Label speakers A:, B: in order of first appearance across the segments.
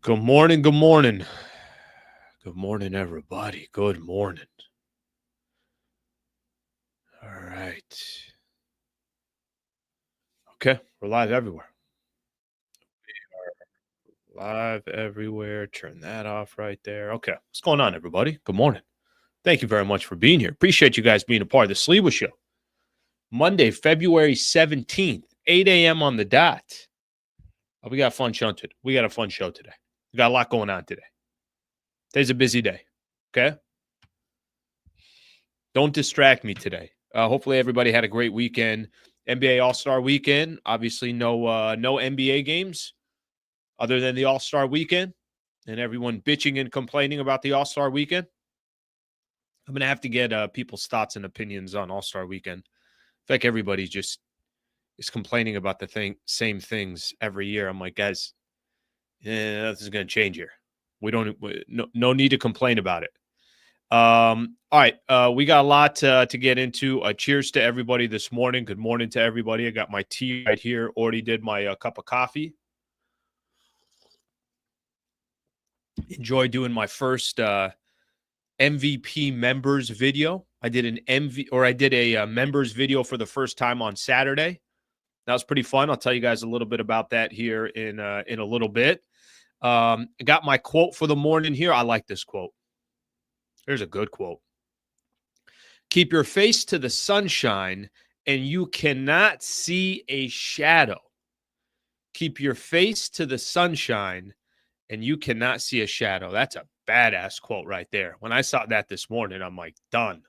A: Good morning, good morning. Good morning, everybody. Good morning. All right. Okay, we're live everywhere. Live everywhere. Turn that off right there. Okay, what's going on, everybody? Good morning. Thank you very much for being here. Appreciate you guys being a part of the Sleewa Show. Monday, February 17th, 8 a.m. on the dot. We got a fun show today. We got a fun show today. We got a lot going on today. Today's a busy day. Okay? Don't distract me today. Hopefully everybody had a great weekend. NBA All-Star Weekend. Obviously, no NBA games other than the All-Star Weekend. And everyone bitching and complaining about the All-Star Weekend. I'm going to have to get people's thoughts and opinions on All-Star Weekend. I feel like everybody just is complaining about the same things every year. I'm like, guys, nothing's going to change here. No need to complain about it. All right. We got a lot to get into. Cheers to everybody this morning. Good morning to everybody. I got my tea right here. Already did my cup of coffee. Enjoy doing my first MVP members video. I did a members video for the first time on Saturday. That was pretty fun. I'll tell you guys a little bit about that here in a little bit. I got my quote for the morning here. I like this quote. Here's a good quote. Keep your face to the sunshine and you cannot see a shadow. Keep your face to the sunshine and you cannot see a shadow. That's a badass quote right there. When I saw that this morning, I'm like, done.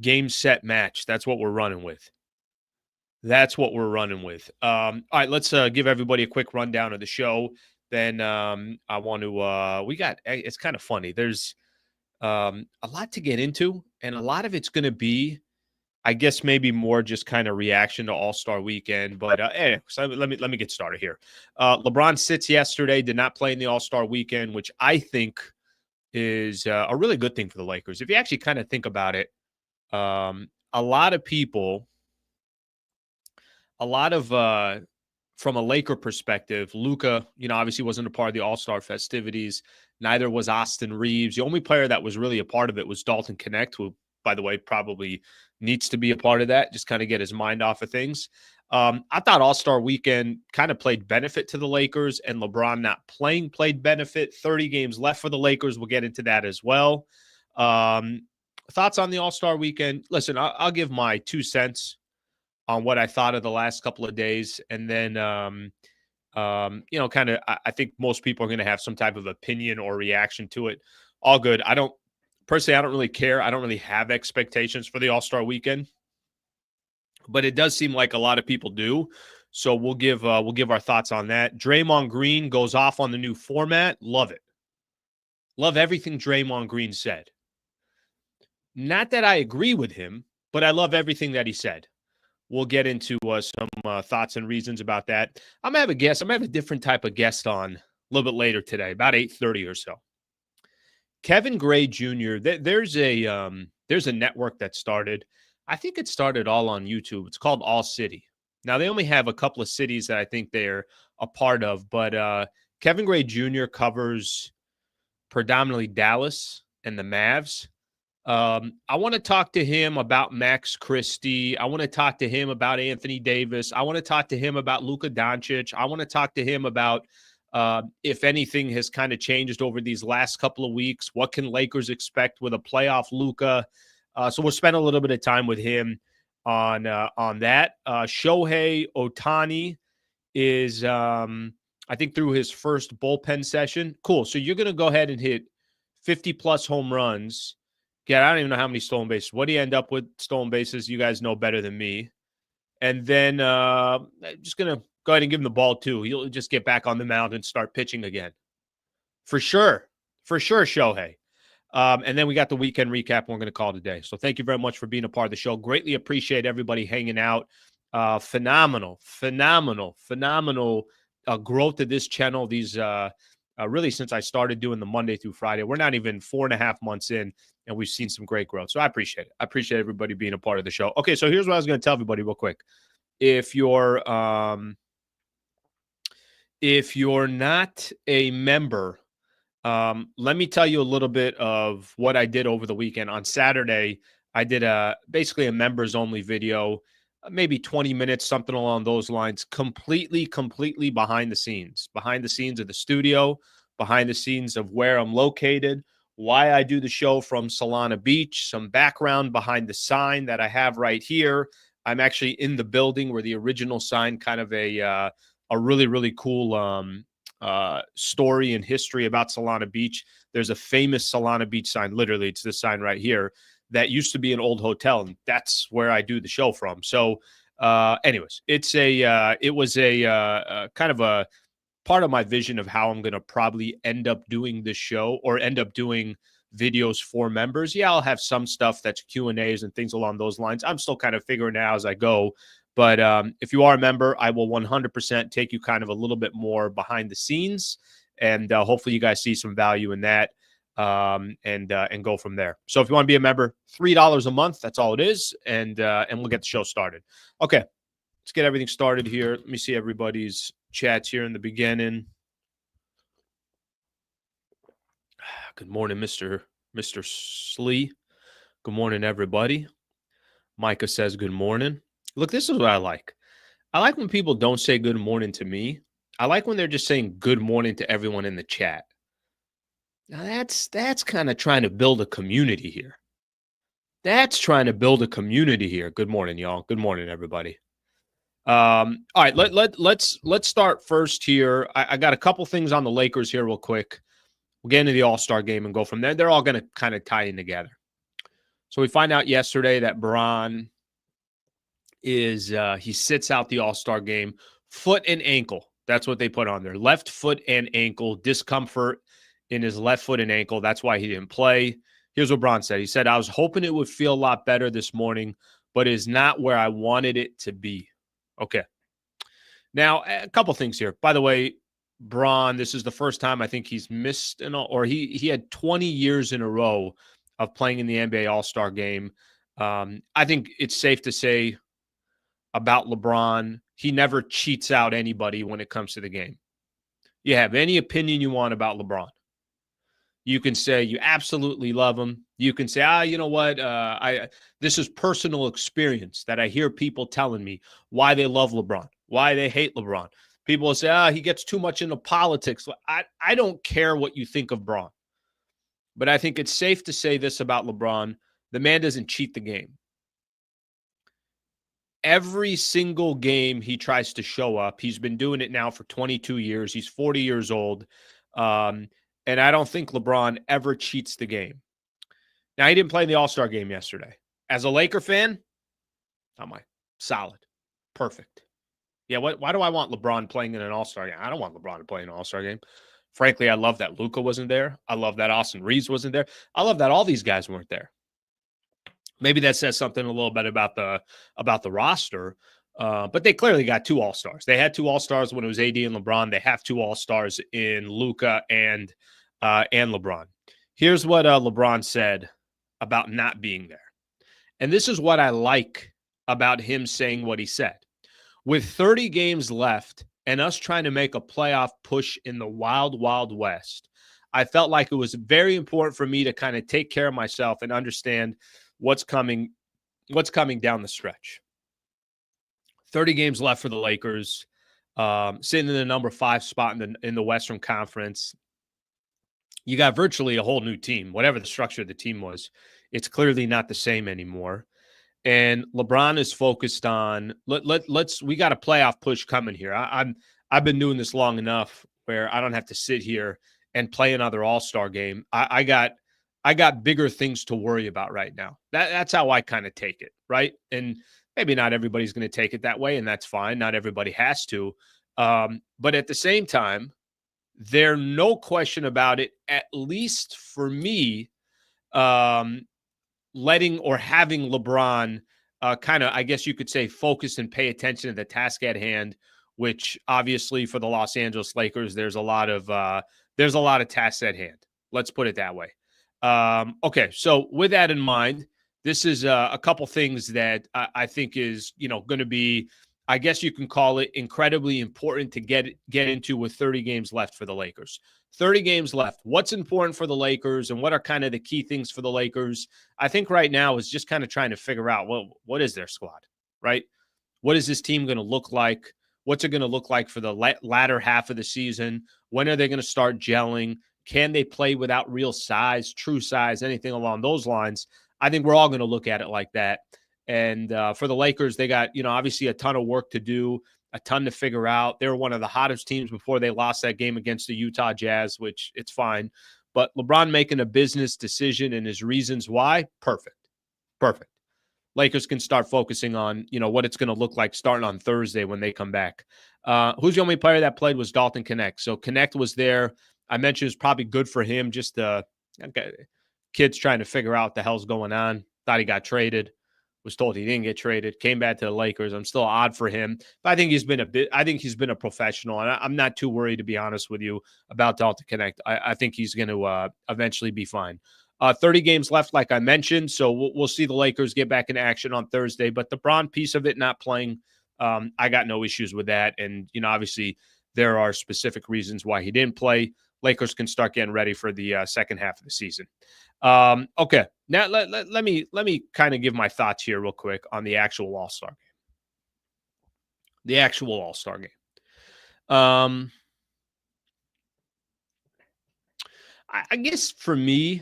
A: Game, set, match. That's what we're running with. All right, let's give everybody a quick rundown of the show. Then I want to, it's kind of funny. There's a lot to get into, and a lot of it's going to be, I guess, maybe more just kind of reaction to All-Star Weekend. But so let me get started here. LeBron sits yesterday, did not play in the All-Star Weekend, which I think is a really good thing for the Lakers. If you actually kind of think about it, a lot of people, from a Laker perspective, Luka, obviously wasn't a part of the All-Star festivities. Neither was Austin Reeves. The only player that was really a part of it was Dalton Connect, who, by the way, probably needs to be a part of that, just kind of get his mind off of things. I thought All-Star Weekend kind of played benefit to the Lakers, and LeBron not playing played benefit. 30 games left for the Lakers. We'll get into that as well. Thoughts on the All-Star Weekend? Listen, I'll give my 2 cents on what I thought of the last couple of days, and then kind of, I think most people are going to have some type of opinion or reaction to it. All good. I don't really care. I don't really have expectations for the All-Star Weekend, but it does seem like a lot of people do. So we'll give our thoughts on that. Draymond Green goes off on the new format. Love it. Love everything Draymond Green said. Not that I agree with him, but I love everything that he said. We'll get into some thoughts and reasons about that. I'm going to have a guest. I'm going to have a different type of guest on a little bit later today, about 8:30 or so. Kevin Gray Jr., there's a network that started. I think it started all on YouTube. It's called All City. Now, they only have a couple of cities that I think they're a part of, but Kevin Gray Jr. covers predominantly Dallas and the Mavs. I want to talk to him about Max Christie. I want to talk to him about Anthony Davis. I want to talk to him about Luka Doncic. I want to talk to him about if anything has kind of changed over these last couple of weeks. What can Lakers expect with a playoff Luka? So we'll spend a little bit of time with him on that. Shohei Ohtani is, I think, through his first bullpen session. Cool. So you're going to go ahead and hit 50-plus home runs. Yeah, I don't even know how many stolen bases. What do you end up with stolen bases? You guys know better than me. And then just going to go ahead and give him the ball, too. He'll just get back on the mound and start pitching again. For sure, Shohei. And then we got the weekend recap we're going to call today. So thank you very much for being a part of the show. Greatly appreciate everybody hanging out. Phenomenal growth of this channel. These really since I started doing the Monday through Friday. We're not even 4.5 months in, and we've seen some great growth. So I appreciate it. I appreciate everybody being a part of the show. Okay, so here's what I was going to tell everybody real quick. If you're If you're not a member, let me tell you a little bit of what I did over the weekend. On Saturday, I did basically a members only video, maybe 20 minutes, something along those lines, completely behind the scenes of the studio, behind the scenes of where I'm located, why I do the show from Solana Beach, some background behind the sign that I have right here. I'm actually in the building where the original sign, kind of a really cool story and history about Solana Beach. There's a famous Solana Beach sign. Literally, it's this sign right here that used to be an old hotel, and that's where I do the show from. So, anyways, it was a kind of a part of my vision of how I'm going to probably end up doing this show or end up doing videos for members. Yeah, I'll have some stuff that's Q&As and things along those lines. I'm still kind of figuring it out as I go. But if you are a member, I will 100% take you kind of a little bit more behind the scenes, and hopefully you guys see some value in that, and go from there. So if you want to be a member, $3 a month, that's all it is, and we'll get the show started. Okay, let's get everything started here. Let me see everybody's chats here in the beginning. Good morning, Mr. Slee. Good morning, everybody. Micah says good morning. Look, this is what I like. I like when people don't say good morning to me. I like when they're just saying good morning to everyone in the chat. Now that's kind of trying to build a community here. That's trying to build a community here. Good morning, y'all. Good morning, everybody. All right, let's start first here. I got a couple things on the Lakers here real quick. We'll get into the All-Star game and go from there. They're all going to kind of tie in together. So we find out yesterday that Bron he sits out the All-Star game, foot and ankle. That's what they put on there. Left foot and ankle, discomfort in his left foot and ankle. That's why he didn't play. Here's what Bron said. He said, I was hoping it would feel a lot better this morning, but it is not where I wanted it to be. Okay. Now, a couple things here. By the way, Bron, this is the first time I think he's missed he had 20 years in a row of playing in the NBA All-Star game. I think it's safe to say about LeBron, he never cheats out anybody when it comes to the game. You have any opinion you want about LeBron. You can say you absolutely love him. You can say, you know what? This is personal experience that I hear people telling me why they love LeBron, why they hate LeBron. People will say, he gets too much into politics. I don't care what you think of Bron. But I think it's safe to say this about LeBron. The man doesn't cheat the game. Every single game he tries to show up. He's been doing it now for 22 years. He's 40 years old. And I don't think LeBron ever cheats the game. Now, he didn't play in the All-Star game yesterday. As a Laker fan, solid. Perfect. Yeah, why do I want LeBron playing in an All-Star game? I don't want LeBron to play in an All-Star game. Frankly, I love that Luka wasn't there. I love that Austin Reeves wasn't there. I love that all these guys weren't there. Maybe that says something a little bit about the roster, but they clearly got two All-Stars. They had two All-Stars when it was AD and LeBron. They have two All-Stars in Luka and LeBron. Here's what LeBron said about not being there. And this is what I like about him saying what he said. With 30 games left and us trying to make a playoff push in the wild, wild west, I felt like it was very important for me to kind of take care of myself and understand what's coming down the stretch. 30 games left for the Lakers, sitting in the number 5 spot in the Western Conference. You got virtually a whole new team. Whatever the structure of the team was, it's clearly not the same anymore. And LeBron is focused on we got a playoff push coming here. I've been doing this long enough where I don't have to sit here and play another All-Star game. I got bigger things to worry about right now. That's how I kind of take it, right? And maybe not everybody's going to take it that way, and that's fine. Not everybody has to. But at the same time, there's no question about it, at least for me, letting or having LeBron kind of, I guess you could say, focus and pay attention to the task at hand, which obviously for the Los Angeles Lakers, there's a lot of tasks at hand. Let's put it that way. Okay, so with that in mind, this is a couple things that I think is, going to be, I guess you can call it incredibly important to get into with 30 games left for the Lakers. 30 games left. What's important for the Lakers and what are kind of the key things for the Lakers? I think right now is just kind of trying to figure out, well, what is their squad, right? What is this team going to look like? What's it going to look like for the latter half of the season? When are they going to start gelling? Can they play without real size, true size, anything along those lines? I think we're all going to look at it like that. And for the Lakers, they got, obviously a ton of work to do, a ton to figure out. They were one of the hottest teams before they lost that game against the Utah Jazz, which it's fine. But LeBron making a business decision and his reasons why, perfect. Perfect. Lakers can start focusing on, what it's going to look like starting on Thursday when they come back. Who's the only player that played was Dalton Connect. So Connect was there. I mentioned it was probably good for him. Just kids trying to figure out what the hell's going on. Thought he got traded. Was told he didn't get traded. Came back to the Lakers. I'm still odd for him, but I think he's been a professional, and I'm not too worried, to be honest with you, about Dalton Connect. I think he's going to eventually be fine. 30 games left, like I mentioned, so we'll see the Lakers get back in action on Thursday. But the Bron piece of it not playing, I got no issues with that. And, obviously there are specific reasons why he didn't play. Lakers can start getting ready for the second half of the season. Okay, now let me kind of give my thoughts here real quick on the actual All-Star game. The actual All-Star game. I guess for me,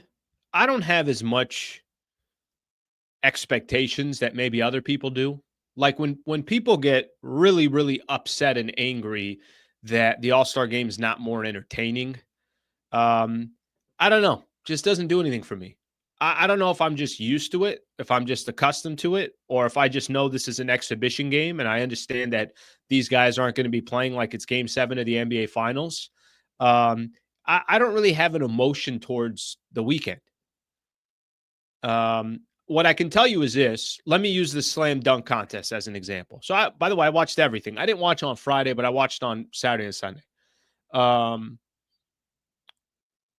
A: I don't have as much expectations that maybe other people do. Like when people get really, really upset and angry that the All-Star game is not more entertaining, I don't know. Just doesn't do anything for me. I don't know if I'm just used to it, if I'm just accustomed to it, or if I just know this is an exhibition game and I understand that these guys aren't going to be playing like it's game 7 of the NBA Finals. I don't really have an emotion towards the weekend. What I can tell you is this. Let me use the slam dunk contest as an example. So, by the way, I watched everything. I didn't watch on Friday, but I watched on Saturday and Sunday.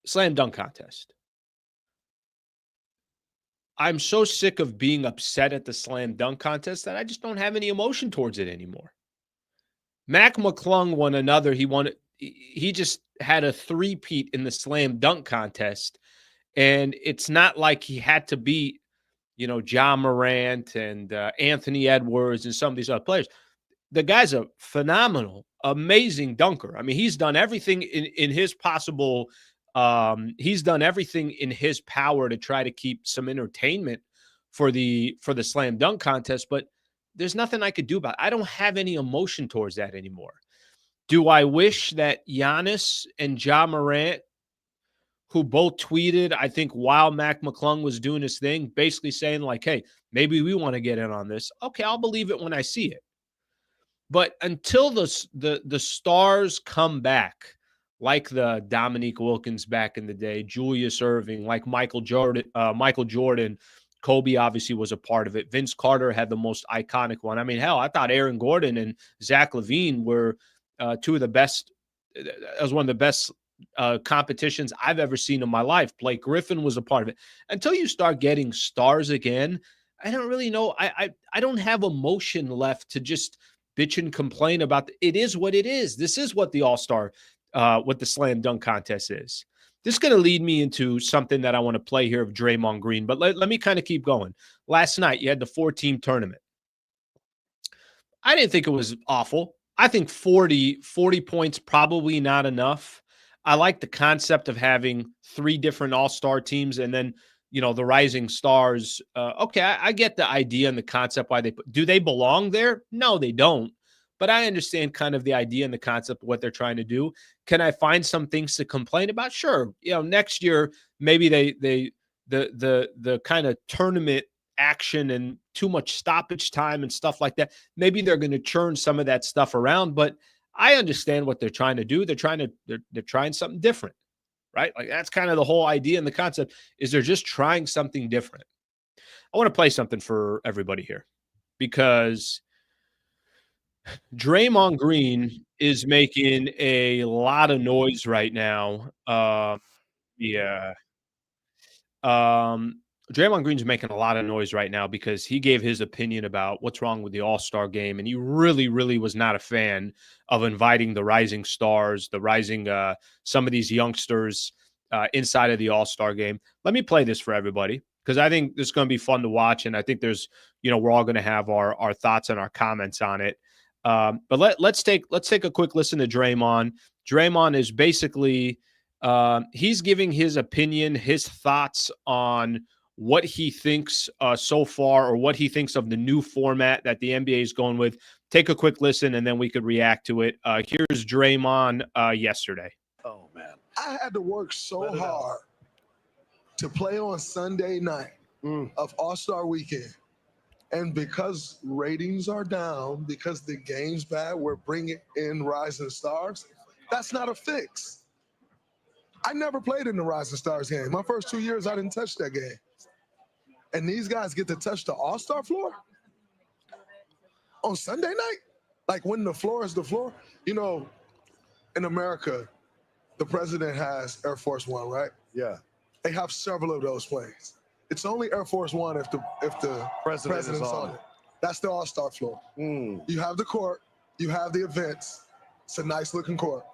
A: Slam dunk contest. I'm so sick of being upset at the slam dunk contest that I just don't have any emotion towards it anymore. Mac McClung won another. He just had a three-peat in the slam dunk contest. And it's not like he had to beat, Ja Morant and Anthony Edwards and some of these other players. The guy's a phenomenal, amazing dunker. I mean, he's done everything in his possible. He's done everything in his power to try to keep some entertainment for the slam dunk contest. But there's nothing I could do about it. I don't have any emotion towards that anymore. Do I wish that Giannis and Ja Morant, who both tweeted, I think, while Mac McClung was doing his thing, basically saying like, hey, maybe we want to get in on this. Okay, I'll believe it when I see it. But until the stars come back, like the Dominique Wilkins back in the day, Julius Erving, like Michael Jordan, Kobe obviously was a part of it. Vince Carter had the most iconic one. I mean, hell, I thought Aaron Gordon and Zach LaVine were two of the best. That was one of the best competitions I've ever seen in my life. Blake Griffin was a part of it. Until you start getting stars again, I don't really know. I don't have emotion left to just bitch and complain about. It is what it is. This is what the All-Star, what the slam dunk contest is. This is going to lead me into something that I want to play here of Draymond Green, but let me kind of keep going. Last night, you had the 4-team tournament. I didn't think it was awful. I think 40 points probably not enough. I like the concept of having 3 different all-star teams and then, the rising stars. Okay, I get the idea and the concept why do they belong there? No, they don't. But I understand kind of the idea and the concept of what they're trying to do. Can I find some things to complain about? Sure. Next year, maybe the kind of tournament action and too much stoppage time and stuff like that. Maybe they're going to churn some of that stuff around, but I understand what they're trying to do. They're trying something different, right? Like that's kind of the whole idea and the concept is they're just trying something different. I want to play something for everybody here because Draymond Green is making a lot of noise right now. Yeah. Draymond Green's making a lot of noise right now because he gave his opinion about what's wrong with the All-Star game, and he really, really was not a fan of inviting the rising stars, the rising some of these youngsters inside of the All-Star game. Let me play this for everybody because I think this is going to be fun to watch, and I think there's, we're all going to have our thoughts and our comments on it. But let's take a quick listen to Draymond. Draymond is basically he's giving his opinion, his thoughts on what he thinks so far, or what he thinks of the new format that the NBA is going with. Take a quick listen, and then we could react to it. Here's Draymond yesterday.
B: Oh, man. I had to work so hard to play on Sunday night of All-Star Weekend. And because ratings are down, because the game's bad, we're bringing in rising stars. That's not a fix. I never played in the Rising Stars game. My first 2 years, I didn't touch that game. And these guys get to touch the All-Star floor on Sunday night? Like when the floor is the floor? In America, the president has Air Force One, right?
C: Yeah.
B: They have several of those planes. It's only Air Force One if the president's on it. That's the All-Star floor. You have the court, you have the events. It's a nice looking court.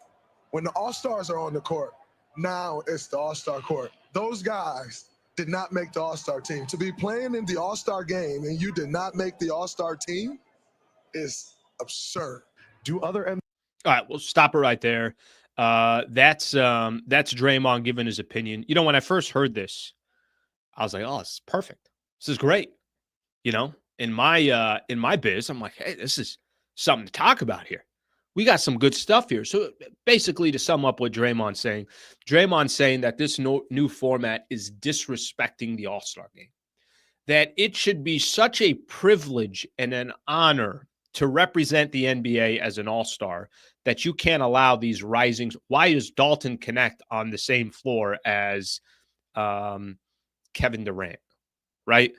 B: When the All-Stars are on the court, now it's the All-Star court. Those guys did not make the All-Star team. To be playing in the All-Star game and you did not make the All-Star team is absurd.
A: All right, we'll stop it right there. That's Draymond giving his opinion. When I first heard this, I was like, oh, this is perfect. This is great. In my biz, I'm like, hey, this is something to talk about here. We got some good stuff here. So basically, to sum up what Draymond's saying that this new format is disrespecting the All-Star game, that it should be such a privilege and an honor to represent the NBA as an All-Star that you can't allow these risings. Why is Dalton Connect on the same floor as Kevin Durant, right?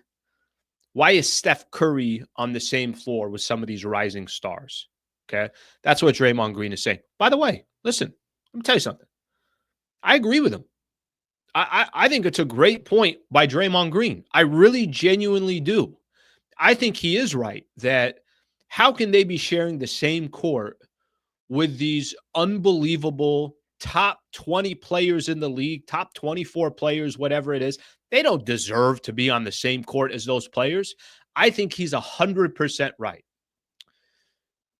A: Why is Steph Curry on the same floor with some of these rising stars? Okay, that's what Draymond Green is saying. By the way, listen, let me tell you something. I agree with him. I think it's a great point by Draymond Green. I really genuinely do. I think he is right that how can they be sharing the same court with these unbelievable top 20 players in the league, top 24 players, whatever it is? They don't deserve to be on the same court as those players. I think he's 100% right.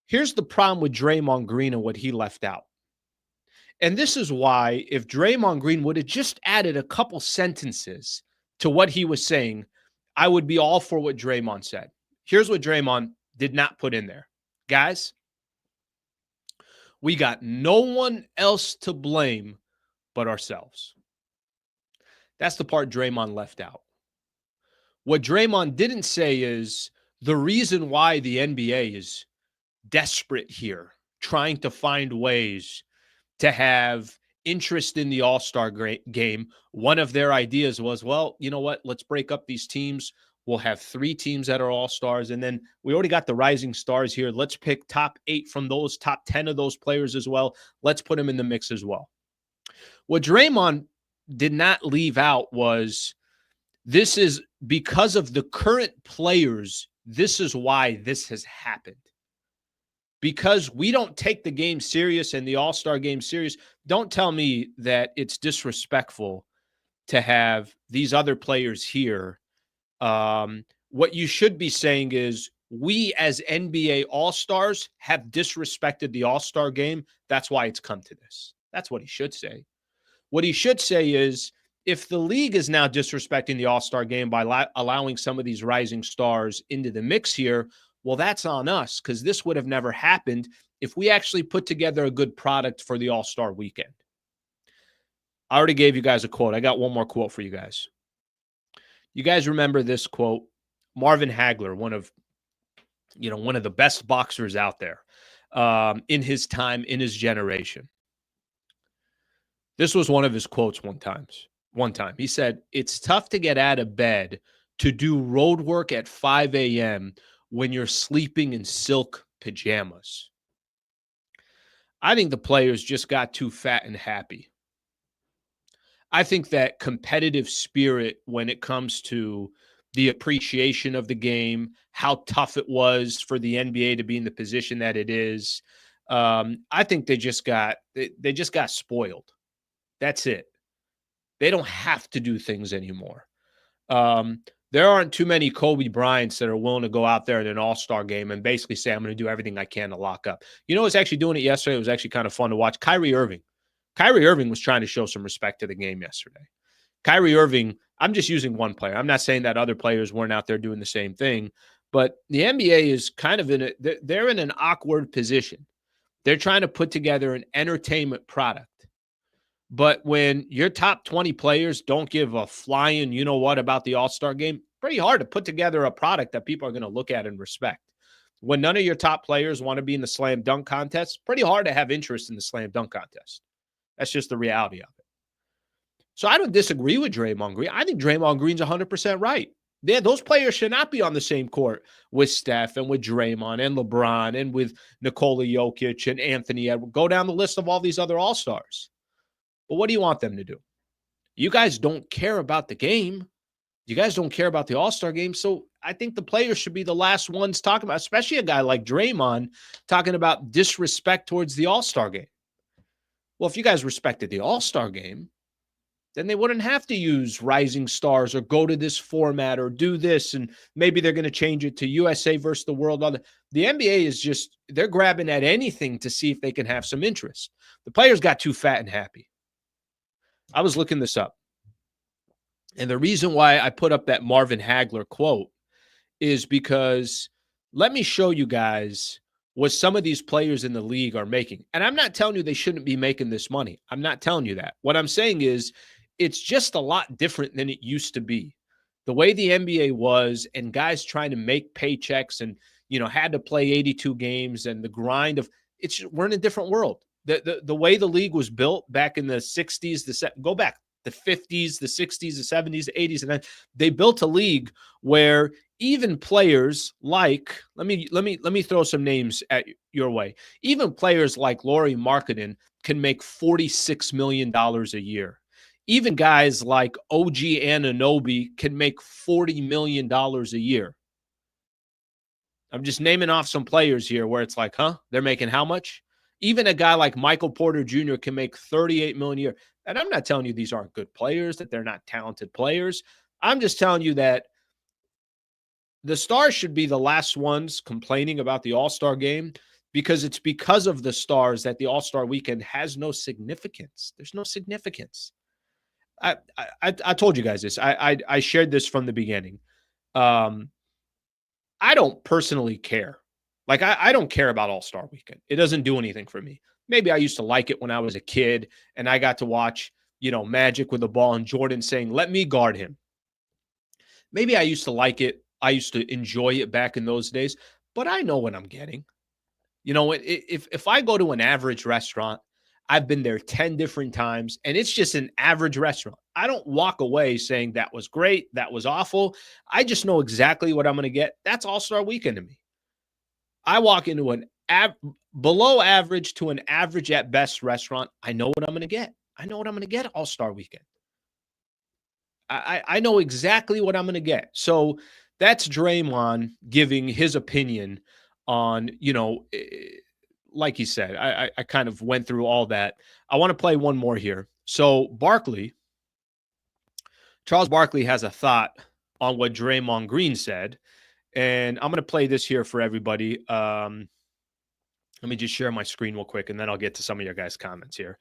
A: Here's the problem with Draymond Green and what he left out. And this is why if Draymond Green would have just added a couple sentences to what he was saying, I would be all for what Draymond said. Here's what Draymond did not put in there. Guys, we got no one else to blame but ourselves. That's the part Draymond left out. What Draymond didn't say is the reason why the NBA is desperate here, trying to find ways to have interest in the All-Star game. One of their ideas was, well, you know what? Let's break up these teams. We'll have 3 teams that are All-Stars, and then we already got the rising stars here. Let's pick top 8 from those, top 10 of those players as well. Let's put them in the mix as well. What Draymond did not leave out was this is because of the current players. This is why this has happened. Because we don't take the game serious and the All-Star game serious. Don't tell me that it's disrespectful to have these other players here. What you should be saying is we as NBA All-Stars have disrespected the All-Star game. That's why it's come to this. That's what he should say. What he should say is if the league is now disrespecting the All-Star game by allowing some of these rising stars into the mix here, well, that's on us because this would have never happened if we actually put together a good product for the All-Star weekend. I already gave you guys a quote. I got one more quote for you guys. You guys remember this quote? Marvin Hagler, one of the best boxers out there in his time, in his generation. This was one of his quotes one time. He said, "It's tough to get out of bed to do road work at 5 a.m. when you're sleeping in silk pajamas." I think the players just got too fat and happy. I think that competitive spirit when it comes to the appreciation of the game, how tough it was for the NBA to be in the position that it is. I think they just got spoiled. That's it. They don't have to do things anymore. There aren't too many Kobe Bryants that are willing to go out there in an all-star game and basically say, I'm going to do everything I can to lock up. You know, I was actually doing it yesterday. It was actually kind of fun to watch. Kyrie Irving. Kyrie Irving was trying to show some respect to the game yesterday. Kyrie Irving, I'm just using one player. I'm not saying that other players weren't out there doing the same thing, but the NBA is kind of they're in an awkward position. They're trying to put together an entertainment product. But when your top 20 players don't give a flying you-know-what about the All-Star game, pretty hard to put together a product that people are going to look at and respect. When none of your top players want to be in the slam dunk contest, pretty hard to have interest in the slam dunk contest. That's just the reality of it. So I don't disagree with Draymond Green. I think Draymond Green's 100% right. Those players should not be on the same court with Steph and with Draymond and LeBron and with Nikola Jokic and Anthony Edwards. Go down the list of all these other All-Stars. But what do you want them to do? You guys don't care about the game. You guys don't care about the All-Star game. So I think the players should be the last ones talking about, especially a guy like Draymond, talking about disrespect towards the All-Star game. Well, if you guys respected the All-Star game, then they wouldn't have to use rising stars or go to this format or do this. And maybe they're going to change it to USA versus the world. The NBA is just, they're grabbing at anything to see if they can have some interest. The players got too fat and happy. I was looking this up. And the reason why I put up that Marvin Hagler quote is because let me show you guys what some of these players in the league are making. And I'm not telling you they shouldn't be making this money. I'm not telling you that. What I'm saying is it's just a lot different than it used to be. The way the NBA was and guys trying to make paychecks and, had to play 82 games and the grind of we're in a different world. The way the league was built back in the 60s, go back the 50s, the 60s, the 70s, the 80s, and then they built a league where even players like let me throw some names at your way. Even players like Lauri Markkanen can make $46 million a year. Even guys like OG Anunoby can make $40 million a year. I'm just naming off some players here where it's like, they're making how much? Even a guy like Michael Porter Jr. can make $38 million a year. And I'm not telling you these aren't good players, that they're not talented players. I'm just telling you that the stars should be the last ones complaining about the All-Star game because it's because of the stars that the All-Star weekend has no significance. There's no significance. I told you guys this. I shared this from the beginning. I don't personally care. Like, I don't care about All-Star Weekend. It doesn't do anything for me. Maybe I used to like it when I was a kid and I got to watch, Magic with the ball and Jordan saying, let me guard him. Maybe I used to like it. I used to enjoy it back in those days, but I know what I'm getting. If I go to an average restaurant, I've been there 10 different times and it's just an average restaurant. I don't walk away saying that was great, that was awful. I just know exactly what I'm going to get. That's All-Star Weekend to me. I walk into an below average to an average at best restaurant. I know what I'm going to get. I know what I'm going to get All-Star Weekend. I know exactly what I'm going to get. So that's Draymond giving his opinion on, like he said, I kind of went through all that. I want to play one more here. So Charles Barkley has a thought on what Draymond Green said. And I'm going to play this here for everybody. Let me just share my screen real quick, and then I'll get to some of your guys' comments here.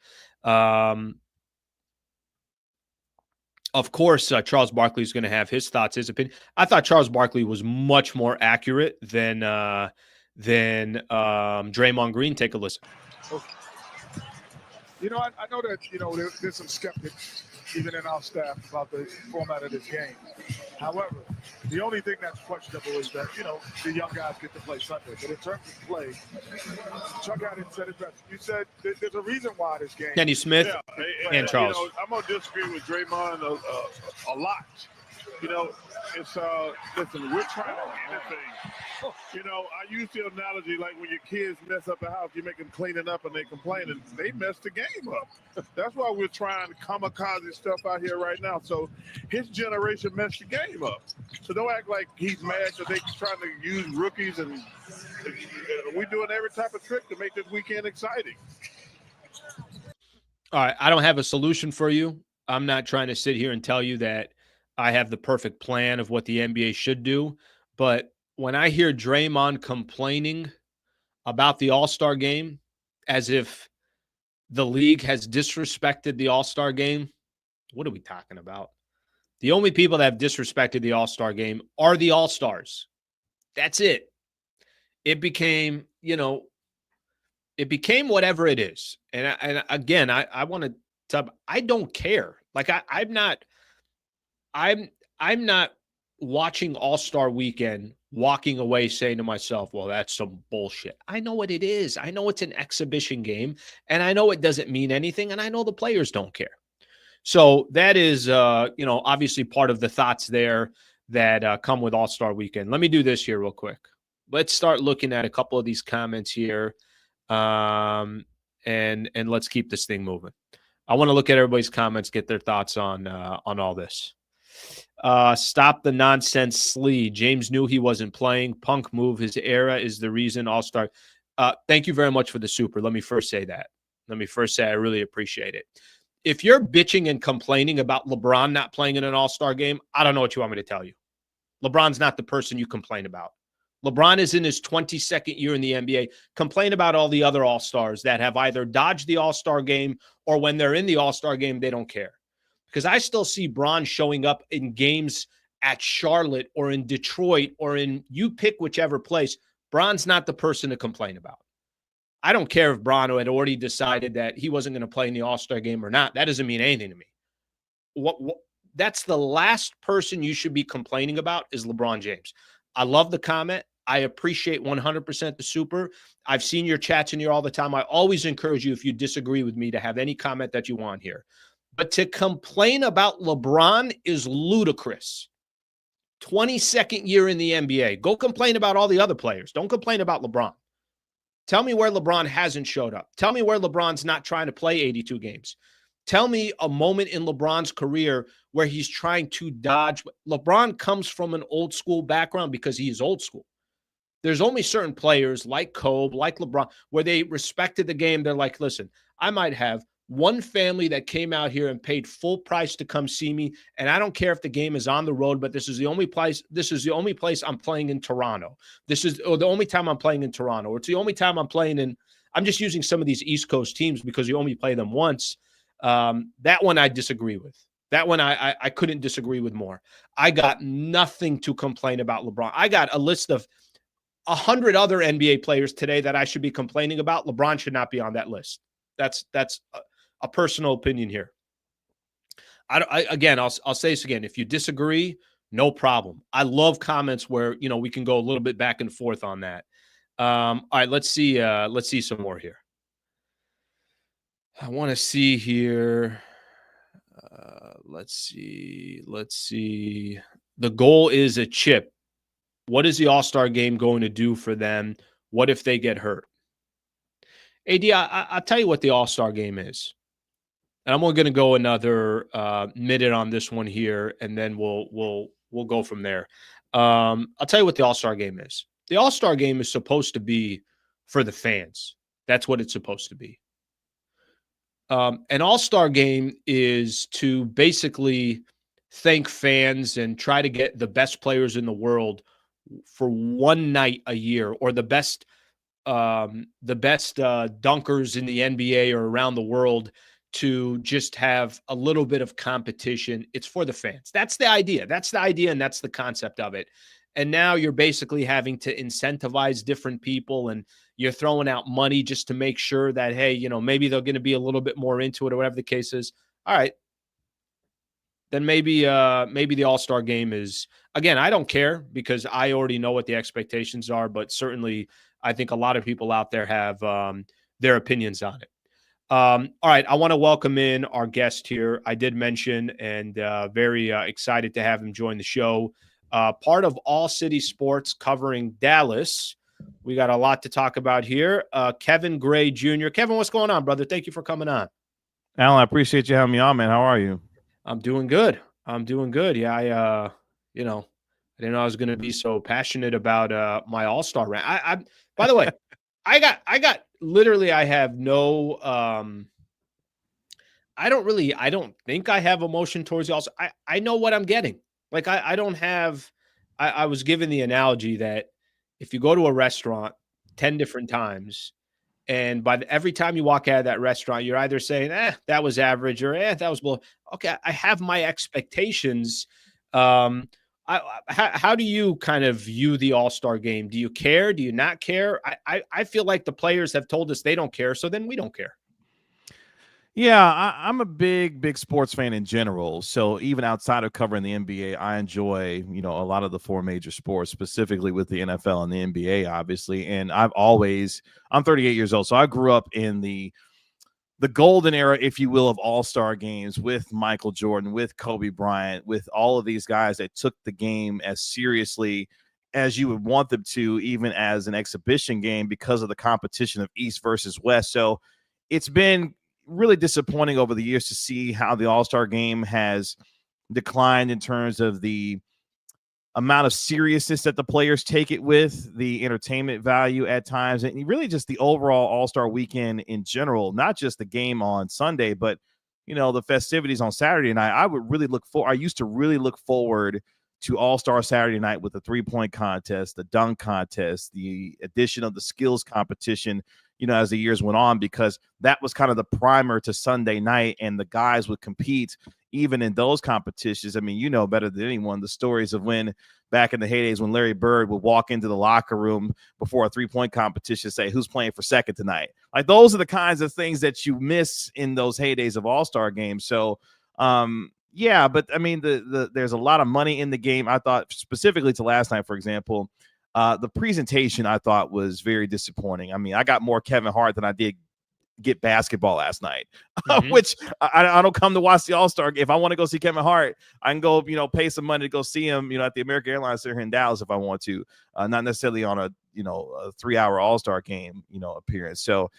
A: Of course, Charles Barkley is going to have his thoughts, his opinion. I thought Charles Barkley was much more accurate than Draymond Green. Take a listen.
C: Okay. I know that, there's some skeptics, even in our staff, about the format of this game. However, the only thing that's questionable is that, the young guys get to play Sunday. But in terms of play, Chuck had it said it best. You said there's a reason why this game.
A: Kenny Smith and Charles.
D: I'm going to disagree with Draymond a lot.
C: You know, it's listen, we're trying to get this thing. You know, I use the analogy like when your kids mess up the house, you make them clean it up and they complain and they mess the game up. That's why we're trying kamikaze stuff out here right now. So his generation messed the game up. So don't act like he's mad that they're trying to use rookies, and we're doing every type of trick to make this weekend exciting.
A: All right, I don't have a solution for you. I'm not trying to sit here and tell you that I have the perfect plan of what the NBA should do. But when I hear Draymond complaining about the All-Star game as if the league has disrespected the All-Star game, what are we talking about? The only people that have disrespected the All-Star game are the All-Stars. That's it. It became, it became whatever it is. And again, I want to tell, I don't care. Like I'm not watching All-Star Weekend walking away saying to myself, well, that's some bullshit. I know what it is. I know it's an exhibition game, and I know it doesn't mean anything, and I know the players don't care. So that is, obviously part of the thoughts there that come with All-Star Weekend. Let me do this here real quick. Let's start looking at a couple of these comments here, and let's keep this thing moving. I want to look at everybody's comments, get their thoughts on all this. Stop the nonsense, Slee. James knew he wasn't playing. Punk move. His era is the reason All-Star. Thank you very much for the super. Let me first say that. I really appreciate it. If you're bitching and complaining about LeBron not playing in an All-Star game, I don't know what you want me to tell you. LeBron's not the person you complain about. LeBron is in his 22nd year in the NBA. Complain about all the other All-Stars that have either dodged the All-Star game or when they're in the All-Star game, they don't care. Because I still see Bron showing up in games at Charlotte or in Detroit or in, you pick whichever place. Bron's not the person to complain about. I don't care if Bron had already decided that he wasn't going to play in the All-Star game or not. That doesn't mean anything to me. That's the last person you should be complaining about is LeBron James. I love the comment. I appreciate 100% the super. I've seen your chats in here all the time. I always encourage you, if you disagree with me, to have any comment that you want here. But to complain about LeBron is ludicrous. 22nd year in the NBA. Go complain about all the other players. Don't complain about LeBron. Tell me where LeBron hasn't showed up. Tell me where LeBron's not trying to play 82 games. Tell me a moment in LeBron's career where he's trying to dodge. LeBron comes from an old school background because he is old school. There's only certain players like Kobe, like LeBron, where they respected the game. They're like, listen, I might have one family that came out here and paid full price to come see me, and I don't care if the game is on the road, but this is the only place. This is the only place I'm playing in Toronto. This is the only time I'm playing in Toronto. Or it's the only time I'm playing in. I'm just using some of these East Coast teams because you only play them once. That one I disagree with. That one I couldn't disagree with more. I got nothing to complain about LeBron. I got a list of 100 other NBA players today that I should be complaining about. LeBron should not be on that list. That's a personal opinion here. I'll say this again. If you disagree, no problem. I love comments where, we can go a little bit back and forth on that. All right, let's see some more here. I want to see here. Let's see. The goal is a chip. What is the All-Star game going to do for them? What if they get hurt? AD, I'll tell you what the All-Star game is. And I'm only going to go another minute on this one here, and then we'll go from there. I'll tell you what the All-Star game is. The All-Star game is supposed to be for the fans. That's what it's supposed to be. An All-Star game is to basically thank fans and try to get the best players in the world for one night a year, or the best dunkers in the NBA or around the world, to just have a little bit of competition. It's for the fans. That's the idea. And that's the concept of it. And now you're basically having to incentivize different people, and you're throwing out money just to make sure that, hey, maybe they're going to be a little bit more into it, or whatever the case is. All right. Then maybe the All-Star game is, again, I don't care because I already know what the expectations are, but certainly I think a lot of people out there have their opinions on it. All right, I want to welcome in our guest here. I did mention and very excited to have him join the show. Part of All City Sports covering Dallas. We got a lot to talk about here. Kevin Gray Jr. Kevin, what's going on, brother? Thank you for coming on.
D: Alan, I appreciate you having me on, man. How are you?
A: I'm doing good. Yeah, I didn't know I was going to be so passionate about my All-Star rant. I by the way, I got literally I have no I don't think I have emotion towards the All-Star. I know what I'm getting. Like I don't have I was given the analogy that if you go to a restaurant 10 different times and every time you walk out of that restaurant, you're either saying, that was average or that was below. Okay, I have my expectations. How do you kind of view the All-Star game? Do you care? Do you not care? I feel like the players have told us they don't care, so then we don't care.
D: Yeah, I'm a big sports fan in general. So even outside of covering the NBA, I enjoy, a lot of the four major sports, specifically with the NFL and the NBA, obviously. And I'm 38 years old, so I grew up in the golden era, if you will, of all-star games with Michael Jordan, with Kobe Bryant, with all of these guys that took the game as seriously as you would want them to, even as an exhibition game, because of the competition of East versus West. So it's been really disappointing over the years to see how the All-Star game has declined in terms of the amount of seriousness that the players take it with, the entertainment value at times, and really just the overall All-Star weekend in general, not just the game on Sunday, but, the festivities on Saturday night. I used to really look forward to All-Star Saturday night with the three-point contest, the dunk contest, the addition of the skills competition, as the years went on, because that was kind of the primer to Sunday night, and the guys would compete even in those competitions. I mean, better than anyone the stories of when back in the heydays when Larry Bird would walk into the locker room before a three-point competition, say, who's playing for second tonight? Like, those are the kinds of things that you miss in those heydays of All-Star games. So, yeah, but I mean, there's a lot of money in the game. I thought specifically to last night, for example, the presentation I thought was very disappointing. I mean, I got more Kevin Hart than I did get basketball last night, which I don't come to watch the All-Star game. If I want to go see Kevin Hart, I can go, pay some money to go see him, at the American Airlines Center here in Dallas if I want to, not necessarily on a 3-hour All-Star game, appearance. So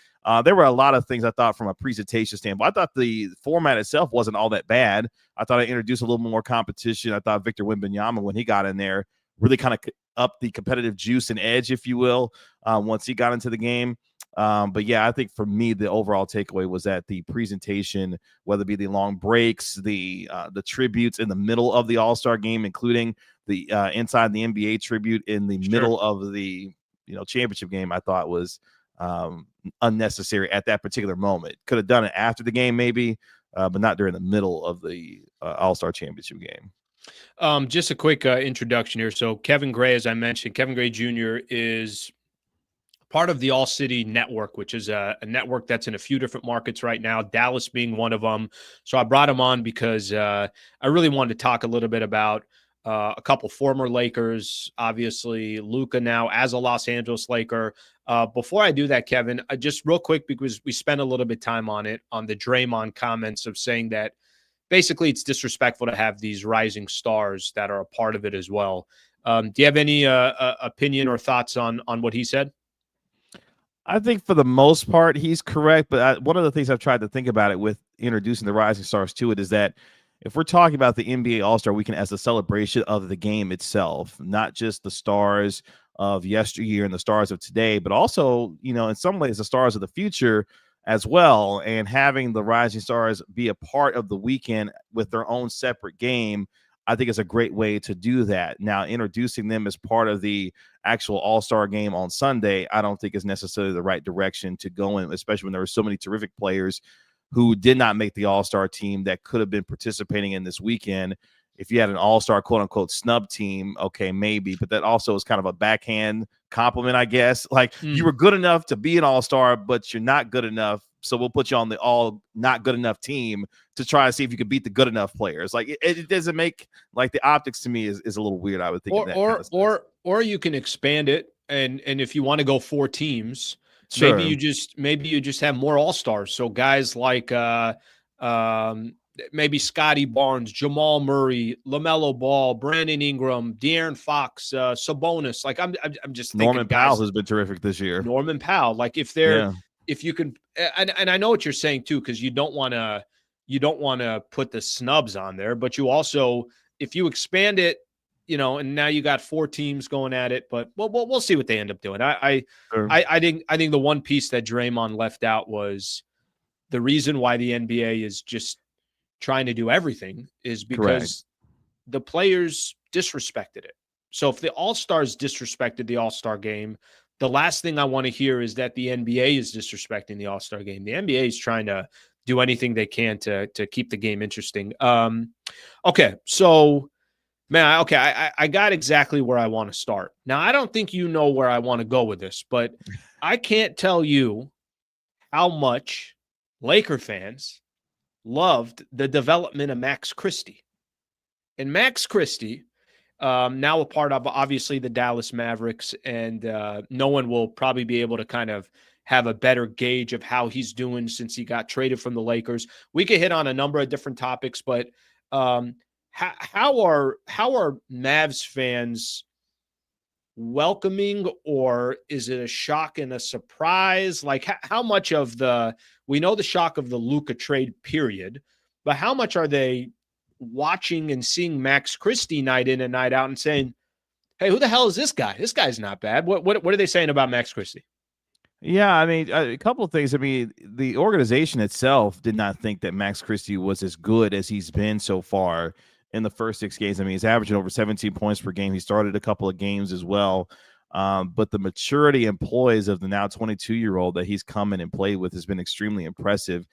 D: there were a lot of things I thought from a presentation standpoint. I thought the format itself wasn't all that bad. I thought I introduced a little more competition. I thought Victor Wembanyama, when he got in there, really kind of up the competitive juice and edge, if you will, once he got into the game. But yeah, I think for me, the overall takeaway was that the presentation, whether it be the long breaks, the tributes in the middle of the All-Star game, including the inside the NBA tribute in the middle of the championship game, I thought was unnecessary at that particular moment. Could have done it after the game, maybe, but not during the middle of the All-Star championship game.
A: Just a quick introduction here. So Kevin Gray, as I mentioned, Kevin Gray Jr. is part of the All City Network, which is a network that's in a few different markets right now, Dallas being one of them. So I brought him on because I really wanted to talk a little bit about a couple former Lakers, obviously Luka now as a Los Angeles Laker. Before I do that, Kevin, just real quick, because we spent a little bit of time on it, on the Draymond comments of saying that basically it's disrespectful to have these rising stars that are a part of it as well. Do you have any opinion or thoughts on what he said?
D: I think for the most part, he's correct. But one of the things I've tried to think about it with introducing the rising stars to it is that if we're talking about the NBA All-Star Weekend as a celebration of the game itself, not just the stars of yesteryear and the stars of today, but also, in some ways, the stars of the future as well, and having the rising stars be a part of the weekend with their own separate game, I think is a great way to do that. Now, introducing them as part of the actual All-Star game on Sunday, I don't think is necessarily the right direction to go in, especially when there were so many terrific players who did not make the All-Star team that could have been participating in this weekend. If you had an All-Star quote-unquote snub team, okay, maybe, but that also is kind of a backhand compliment, I guess. Like, you were good enough to be an All-Star, but you're not good enough, so we'll put you on the all not good enough team to try to see if you could beat the good enough players. Like, it doesn't make, like, the optics to me is a little weird, I would think.
A: Or you can expand it, and if you want to go 4 teams,
D: Sure.
A: Maybe you just have more all-stars. So guys like maybe Scotty Barnes, Jamal Murray, LaMelo Ball, Brandon Ingram, De'Aaron Fox, Sabonis. Like I'm just thinking
D: Norman
A: guys,
D: Powell has been terrific this year.
A: Norman Powell. Like if you can, and I know what you're saying too, because you don't want to put the snubs on there, but you also, if you expand it, and now you got 4 teams going at it, but we'll see what they end up doing. I think the one piece that Draymond left out was the reason why the NBA is just trying to do everything is because the players disrespected it. So if the All-Stars disrespected the All-Star game, the last thing I want to hear is that the NBA is disrespecting the All-Star game. The NBA is trying to do anything they can to keep the game interesting. Okay, so man, I got exactly where I want to start. Now, I don't think you know where I want to go with this, but I can't tell you how much Laker fans loved the development of Max Christie. And Max Christie, now a part of, obviously, the Dallas Mavericks, and no one will probably be able to kind of have a better gauge of how he's doing since he got traded from the Lakers. We could hit on a number of different topics, but how are Mavs fans welcoming, or is it a shock and a surprise? Like how much of we know the shock of the Luka trade period, but how much are they watching and seeing Max Christie night in and night out and saying, hey, who the hell is this guy? This guy's not bad. What are they saying about Max Christie?
D: Yeah, I mean, a couple of things. I mean, the organization itself did not think that Max Christie was as good as he's been so far in the first 6 games. I mean, he's averaging over 17 points per game. He started a couple of games as well. But the maturity and poise of the now 22-year-old that he's come in and played with has been extremely impressive.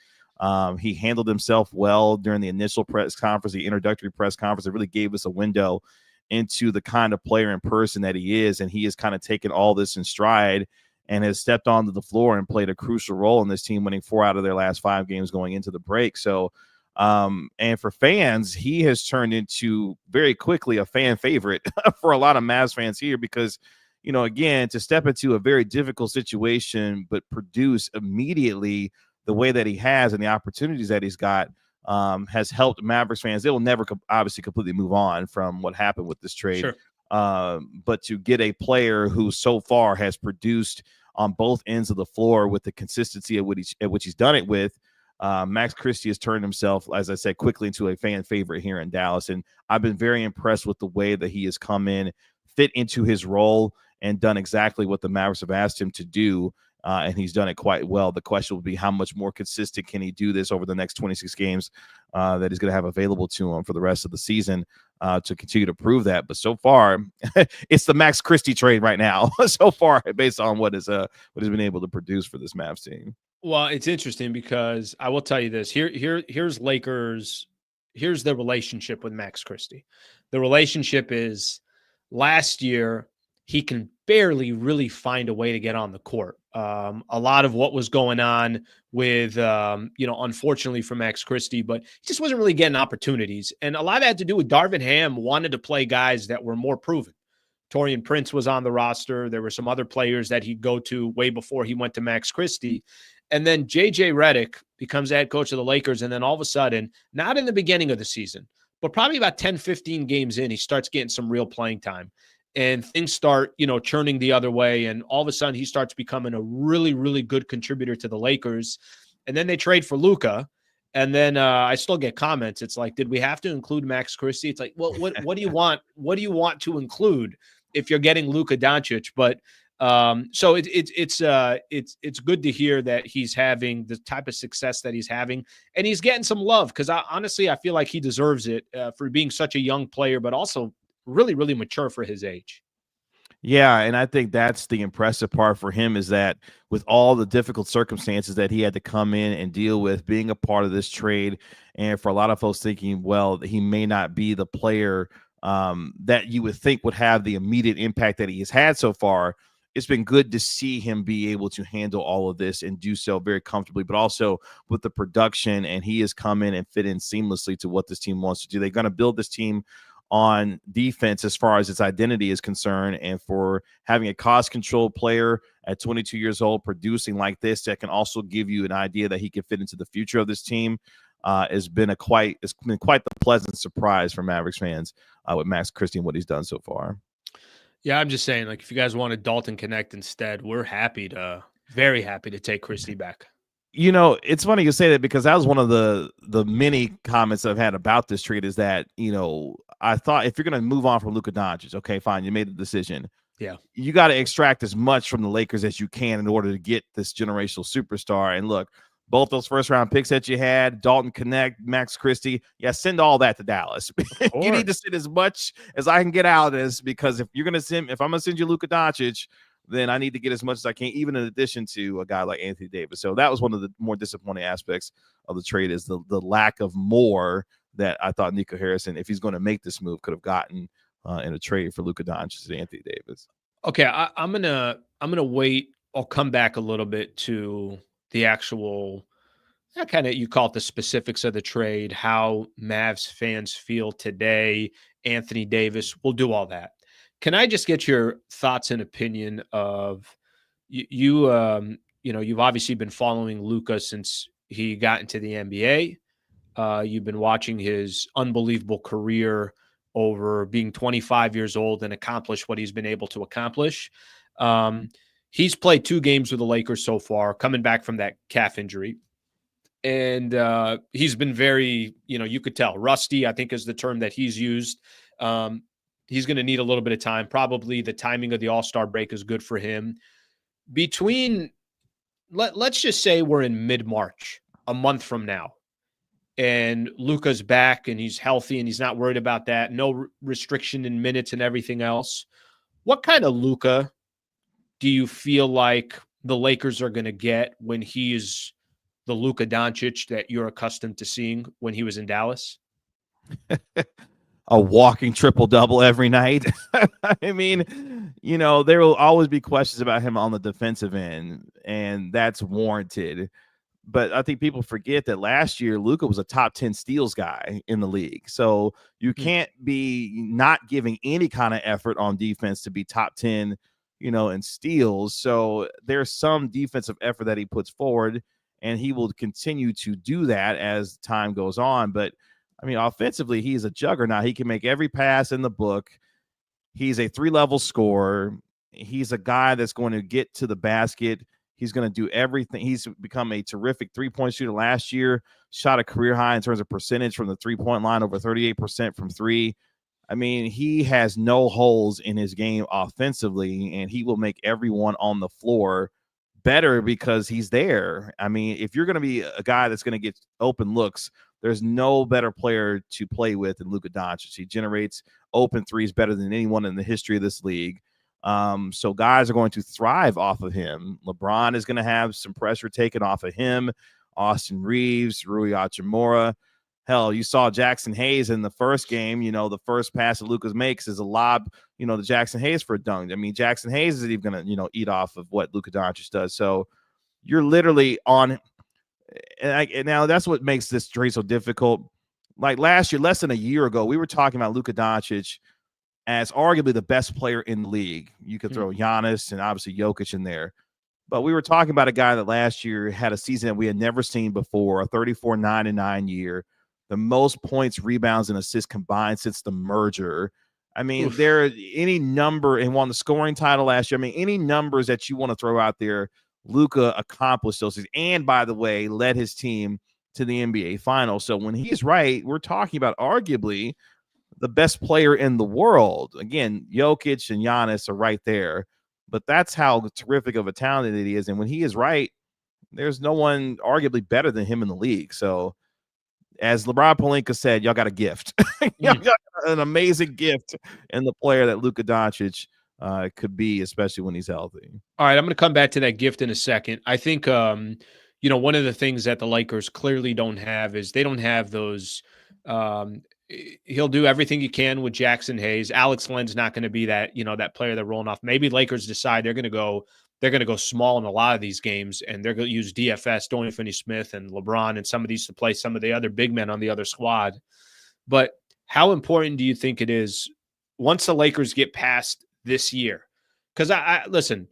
D: He handled himself well during the initial press conference, the introductory press conference. It really gave us a window into the kind of player and person that he is, and he has kind of taken all this in stride and has stepped onto the floor and played a crucial role in this team, winning 4 out of their last 5 games going into the break. So, and for fans, he has turned into very quickly a fan favorite for a lot of Mavs fans here because, again, to step into a very difficult situation but produce immediately the way that he has and the opportunities that he's got has helped Mavericks fans. They will never obviously completely move on from what happened with this trade.
A: Sure.
D: But to get a player who so far has produced on both ends of the floor with the consistency at which he's done it with, Max Christie has turned himself, as I said, quickly into a fan favorite here in Dallas. And I've been very impressed with the way that he has come in, fit into his role, and done exactly what the Mavericks have asked him to do. And he's done it quite well. The question will be how much more consistent can he do this over the next 26 games that he's going to have available to him for the rest of the season to continue to prove that. But so far, it's the Max Christie trade right now. So far, based on what he's been able to produce for this Mavs team.
A: Well, it's interesting because I will tell you this. Here's Lakers. Here's the relationship with Max Christie. The relationship is last year he can barely really find a way to get on the court. A lot of what was going on with, unfortunately for Max Christie, but he just wasn't really getting opportunities. And a lot of that had to do with Darvin Ham wanted to play guys that were more proven. Taurean Prince was on the roster. There were some other players that he'd go to way before he went to Max Christie. And then J.J. Redick becomes the head coach of the Lakers. And then all of a sudden, not in the beginning of the season, but probably about 10, 15 games in, he starts getting some real playing time. And things start, churning the other way. And all of a sudden, he starts becoming a really, really good contributor to the Lakers. And then they trade for Luka. And then I still get comments. It's like, did we have to include Max Christie? It's like, well, what do you want? What do you want to include if you're getting Luka Doncic? But so it's good to hear that he's having the type of success that he's having, and he's getting some love because honestly, I feel like he deserves it for being such a young player, but also really, really mature for his age.
D: Yeah, and I think that's the impressive part for him is that with all the difficult circumstances that he had to come in and deal with being a part of this trade, and for a lot of folks thinking, well, he may not be the player that you would think would have the immediate impact that he has had so far, it's been good to see him be able to handle all of this and do so very comfortably, but also with the production, and he has come in and fit in seamlessly to what this team wants to do. They're going to build this team on defense as far as its identity is concerned, and for having a cost control player at 22 years old producing like this that can also give you an idea that he can fit into the future of this team it's been quite the pleasant surprise for Mavericks fans with Max Christie and what he's done so far.
A: Yeah, I'm just saying, like, if you guys wanted Dalton Connect instead, we're very happy to take Christie back.
D: You know, it's funny you say that, because that was one of the many comments I've had about this trade, is that, you know, I thought if you're going to move on from Luka Doncic, okay, fine, you made the decision.
A: Yeah.
D: You got to extract as much from the Lakers as you can in order to get this generational superstar. And look, both those first-round picks that you had, Dalton Connect, Max Christie, yeah, send all that to Dallas. You need to send as much as I can get out of this, because if I'm going to send you Luka Doncic, then I need to get as much as I can, even in addition to a guy like Anthony Davis. So that was one of the more disappointing aspects of the trade, is the lack of more that I thought Nico Harrison, if he's going to make this move, could have gotten in a trade for Luka Doncic and Anthony Davis.
A: Okay, I'm gonna wait. I'll come back a little bit to the actual kind of, you call it the specifics of the trade, how Mavs fans feel today, Anthony Davis. We'll do all that. Can I just get your thoughts and opinion of you know, you've obviously been following Luka since he got into the NBA. You've been watching his unbelievable career over being 25 years old and accomplish what he's been able to accomplish. He's played 2 games with the Lakers so far, coming back from that calf injury. And he's been very, you know, you could tell, rusty, I think is the term that he's used. He's going to need a little bit of time. Probably the timing of the All-Star break is good for him. Let's just say we're in mid-March, a month from now, and Luka's back and he's healthy and he's not worried about that. No restriction in minutes and everything else. What kind of Luka do you feel like the Lakers are going to get when he is the Luka Doncic that you're accustomed to seeing when he was in Dallas?
D: A walking triple-double every night. I mean, you know, there will always be questions about him on the defensive end, and that's warranted. But I think people forget that last year Luka was a top 10 steals guy in the league. So you can't be not giving any kind of effort on defense to be top 10, you know, in steals. So there's some defensive effort that he puts forward, and he will continue to do that as time goes on. But I mean, offensively, he's a juggernaut. He can make every pass in the book. He's a 3-level scorer. He's a guy that's going to get to the basket. He's going to do everything. He's become a terrific 3-point shooter last year, shot a career high in terms of percentage from the 3-point line, over 38% from 3. I mean, he has no holes in his game offensively, and he will make everyone on the floor better because he's there. I mean, if you're going to be a guy that's going to get open looks, there's no better player to play with than Luka Doncic. He generates open threes better than anyone in the history of this league. So guys are going to thrive off of him. LeBron is going to have some pressure taken off of him. Austin Reeves, Rui Hachimura. Hell, you saw Jackson Hayes in the first game. You know, the first pass that Lucas makes is a lob, you know, to Jackson Hayes for a dunk. I mean, Jackson Hayes isn't even going to, you know, eat off of what Luka Doncic does. So you're literally on. And now that's what makes this trade so difficult. Like last year, less than a year ago, we were talking about Luka Doncic as arguably the best player in the league. You could throw Giannis and obviously Jokic in there. But we were talking about a guy that last year had a season that we had never seen before, a 34-9-9 year, the most points, rebounds, and assists combined since the merger. I mean, there any number, and won the scoring title last year. I mean, any numbers that you want to throw out there, Luka accomplished those things. And by the way, led his team to the NBA Finals. So when he's right, we're talking about arguably the best player in the world. Again, Jokic and Giannis are right there, but that's how terrific of a talent he is. And when he is right, there's no one arguably better than him in the league. So as LeBron Pelinka said, y'all got a gift. Y'all got an amazing gift in the player that Luka Doncic could be, especially when he's healthy.
A: All right, I'm going to come back to that gift in a second. I think, you know, one of the things that the Lakers clearly don't have is they don't have those. He'll do everything he can with Jackson Hayes. Alex Len's not going to be that, you know, that player they're rolling off. Maybe Lakers decide they're going to go small in a lot of these games, and they're going to use DFS, Dorian Finney-Smith, and LeBron and some of these to play some of the other big men on the other squad. But how important do you think it is once the Lakers get past this year? Because listen,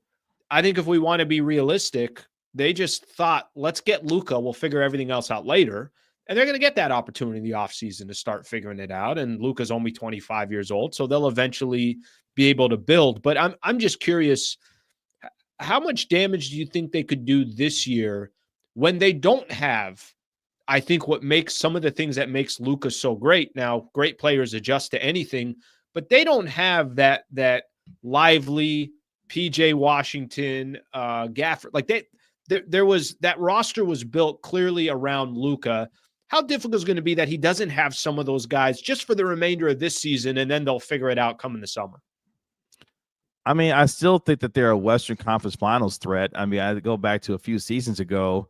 A: I think if we want to be realistic, they just thought, let's get Luka. We'll figure everything else out later. And they're going to get that opportunity in the offseason to start figuring it out. And Luka's only 25 years old, so they'll eventually be able to build. But I'm just curious, how much damage do you think they could do this year when they don't have, I think, what makes some of the things that makes Luka so great? Now, great players adjust to anything, but they don't have that lively PJ Washington, Gafford. Like there was that roster was built clearly around Luka. How difficult is it going to be that he doesn't have some of those guys just for the remainder of this season, and then they'll figure it out come in the summer?
D: I mean, I still think that they're a Western Conference Finals threat. I mean, I go back to a few seasons ago.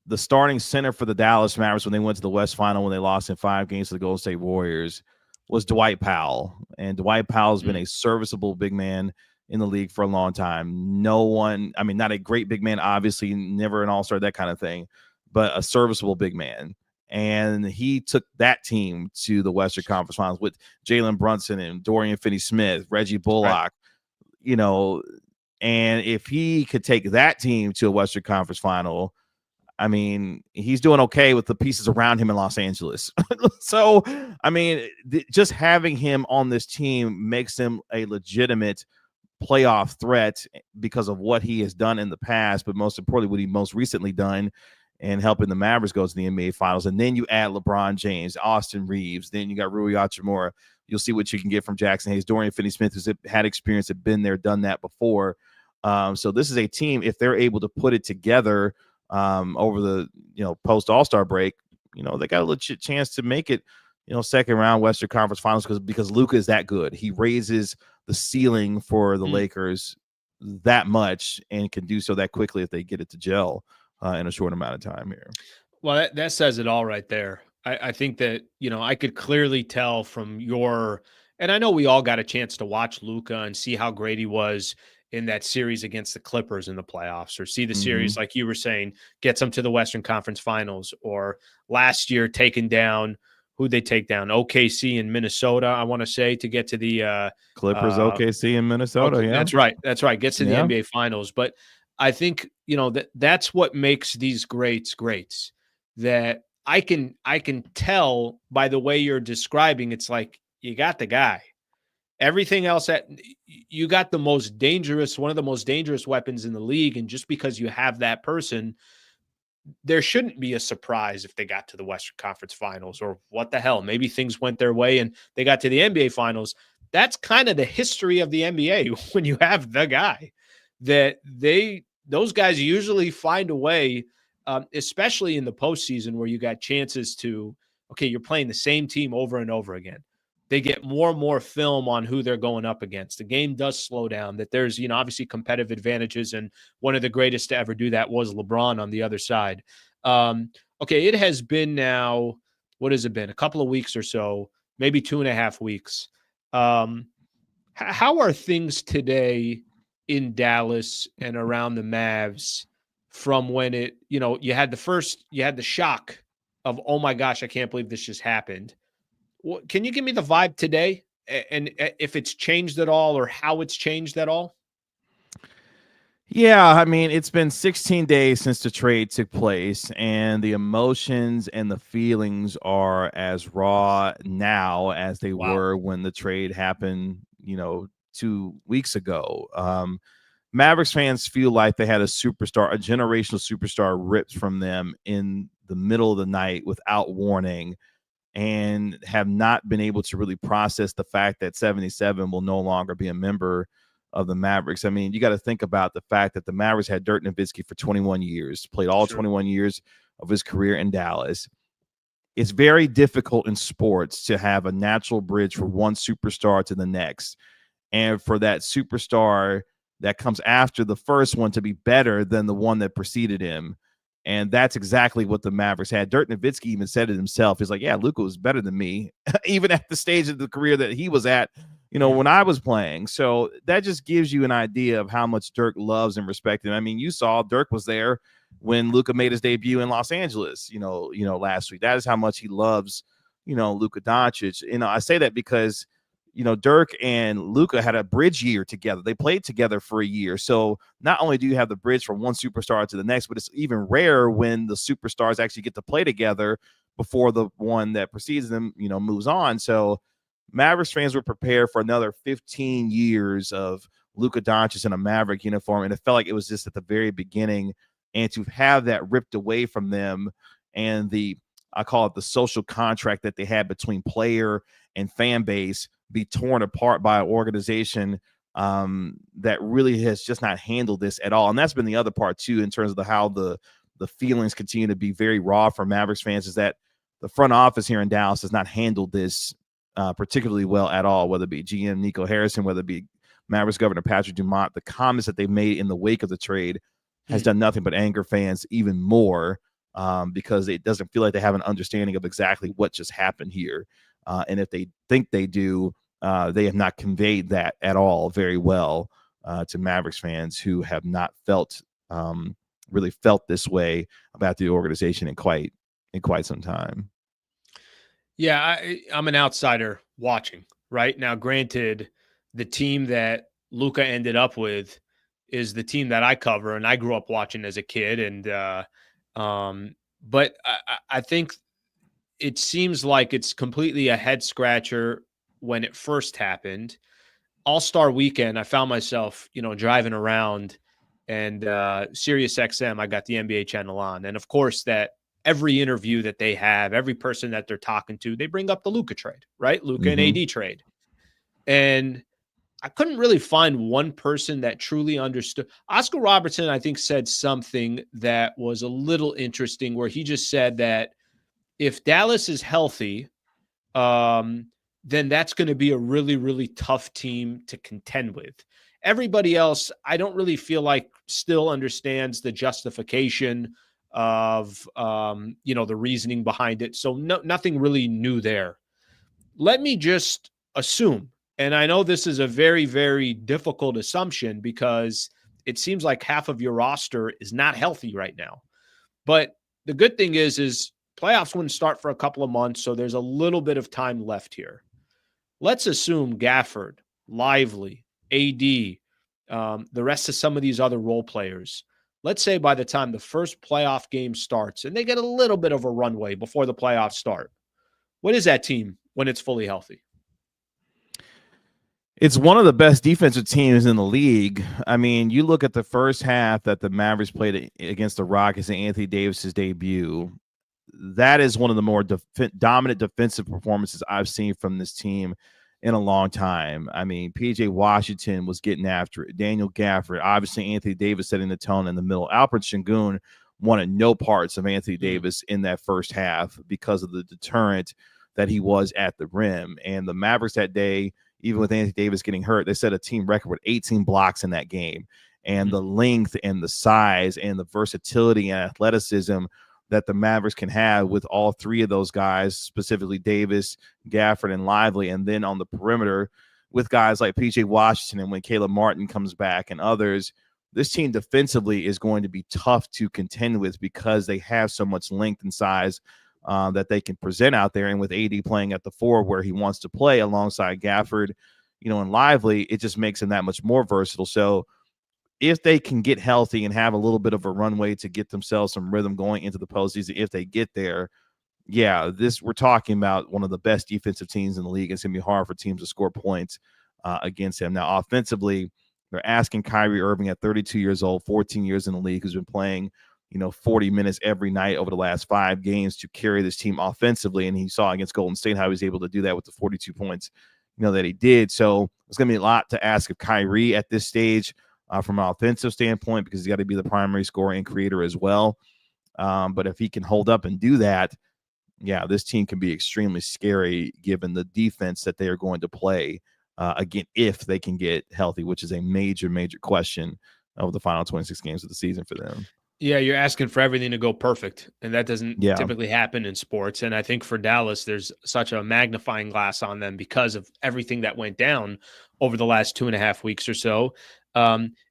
D: The starting center for the Dallas Mavericks when they went to the West Final, when they lost in 5 games to the Golden State Warriors, was Dwight Powell. And Dwight Powell's been a serviceable big man in the league for a long time. Not a great big man, obviously, never an all-star, that kind of thing, but a serviceable big man. And he took that team to the Western Conference Finals with Jalen Brunson and Dorian Finney-Smith, Reggie Bullock, right. And if he could take that team to a Western Conference Final, I mean, he's doing okay with the pieces around him in Los Angeles. So, I mean, just having him on this team makes him a legitimate playoff threat because of what he has done in the past, but most importantly, what he most recently done and helping the Mavericks go to the NBA Finals. And then you add LeBron James, Austin Reeves, then you got Rui Hachimura. You'll see what you can get from Jackson Hayes, Dorian Finney-Smith, who's had experience, had been there, done that before. So this is a team, if they're able to put it together over the post All-Star break, they got a legit chance to make it, second round Western Conference Finals because Luka is that good. He raises the ceiling for the Lakers that much and can do so that quickly if they get it to gel in a short amount of time here.
A: Well, that says it all right there. I think that, I could clearly tell from and I know we all got a chance to watch Luka and see how great he was in that series against the Clippers in the playoffs, or see the series, like you were saying, gets them to the Western Conference Finals, or last year taking down, who'd they take down? OKC in Minnesota, I want to say, to get to the
D: Clippers, OKC in Minnesota.
A: Okay,
D: yeah,
A: that's right. Gets to the NBA Finals. But I think, that's what makes these greats, that I can tell by the way you're describing. It's like, you got the guy. Everything else that you got one of the most dangerous weapons in the league. And just because you have that person, there shouldn't be a surprise if they got to the Western Conference Finals, or what the hell, maybe things went their way and they got to the NBA Finals. That's kind of the history of the NBA. When you have the guy, that those guys usually find a way, especially in the postseason where you got chances to, you're playing the same team over and over again. They get more and more film on who they're going up against. The game does slow down, that there's, obviously competitive advantages. And one of the greatest to ever do that was LeBron on the other side. It has been now, what has it been? A couple of weeks or so, maybe 2.5 weeks. How are things today in Dallas and around the Mavs from when you had the shock of, oh my gosh, I can't believe this just happened. Can you give me the vibe today, and if it's changed at all, or how it's changed at all?
D: Yeah, I mean, it's been 16 days since the trade took place, and the emotions and the feelings are as raw now as they were when the trade happened, 2 weeks ago. Mavericks fans feel like they had a generational superstar ripped from them in the middle of the night without warning, and have not been able to really process the fact that 77 will no longer be a member of the Mavericks. I mean, you got to think about the fact that the Mavericks had Dirk Nowitzki for 21 years, played all 21 years of his career in Dallas. It's very difficult in sports to have a natural bridge for one superstar to the next, and for that superstar that comes after the first one to be better than the one that preceded him. And that's exactly what the Mavericks had. Dirk Nowitzki even said it himself. He's like, yeah, Luka was better than me, even at the stage of the career that he was at, when I was playing. So that just gives you an idea of how much Dirk loves and respects him. I mean, you saw Dirk was there when Luka made his debut in Los Angeles, last week. That is how much he loves, Luka Doncic. I say that because, Dirk and Luka had a bridge year together. They played together for a year. So not only do you have the bridge from one superstar to the next, but it's even rare when the superstars actually get to play together before the one that precedes them, moves on. So Mavericks fans were prepared for another 15 years of Luka Doncic in a Maverick uniform, and it felt like it was just at the very beginning. And to have that ripped away from them, and I call it the social contract that they had between player and fan base, be torn apart by an organization that really has just not handled this at all. And that's been the other part too, in terms of how the feelings continue to be very raw for Mavericks fans, is that the front office here in Dallas has not handled this particularly well at all, whether it be GM Nico Harrison, whether it be Mavericks Governor Patrick Dumont. The comments that they've made in the wake of the trade has done nothing but anger fans even more, because it doesn't feel like they have an understanding of exactly what just happened here. And if they think they do, they have not conveyed that at all very well to Mavericks fans, who have not really felt this way about the organization in quite some time.
A: Yeah, I'm an outsider watching right now. Granted, the team that Luka ended up with is the team that I cover and I grew up watching as a kid. And but I think it seems like it's completely a head scratcher when it first happened. All-Star Weekend, I found myself, driving around, and Sirius XM, I got the NBA channel on, and of course that every interview that they have, every person that they're talking to, they bring up the Luka trade, right? Luka and AD trade. And I couldn't really find one person that truly understood. Oscar Robertson, I think, said something that was a little interesting, where he just said that if Dallas is healthy, then that's going to be a really, really tough team to contend with. Everybody else, I don't really feel like still understands the justification of, the reasoning behind it. So nothing really new there. Let me just assume, and I know this is a very, very difficult assumption because it seems like half of your roster is not healthy right now. But the good thing is playoffs wouldn't start for a couple of months, so there's a little bit of time left here. Let's assume Gafford, Lively, AD, the rest of some of these other role players. Let's say by the time the first playoff game starts and they get a little bit of a runway before the playoffs start, what is that team when it's fully healthy?
D: It's one of the best defensive teams in the league. I mean, you look at the first half that the Mavericks played against the Rockets in Anthony Davis's debut. That is one of the more dominant defensive performances I've seen from this team in a long time. I mean, PJ Washington was getting after it. Daniel Gafford, obviously Anthony Davis setting the tone in the middle. Alfred Sengun wanted no parts of Anthony Davis in that first half because of the deterrent that he was at the rim. And the Mavericks that day, even with Anthony Davis getting hurt, they set a team record with 18 blocks in that game. And the length and the size and the versatility and athleticism that the Mavericks can have with all three of those guys, specifically Davis, Gafford, and Lively, and then on the perimeter with guys like PJ Washington, and when Caleb Martin comes back and others, this team defensively is going to be tough to contend with because they have so much length and size that they can present out there. And with AD playing at the 4 where he wants to play alongside Gafford, and Lively, it just makes him that much more versatile. So if they can get healthy and have a little bit of a runway to get themselves some rhythm going into the postseason, if they get there, we're talking about one of the best defensive teams in the league. It's going to be hard for teams to score points against him. Now, offensively, they're asking Kyrie Irving at 32 years old, 14 years in the league, who's been playing, 40 minutes every night over the last 5 games to carry this team offensively. And he saw against Golden State how he was able to do that with the 42 points, that he did. So it's going to be a lot to ask of Kyrie at this stage. From an offensive standpoint, because he's got to be the primary scorer and creator as well. But if he can hold up and do that, this team can be extremely scary given the defense that they are going to play again if they can get healthy, which is a major, major question of the final 26 games of the season for them.
A: Yeah, you're asking for everything to go perfect, and that doesn't typically happen in sports. And I think for Dallas, there's such a magnifying glass on them because of everything that went down over the last 2.5 weeks or so.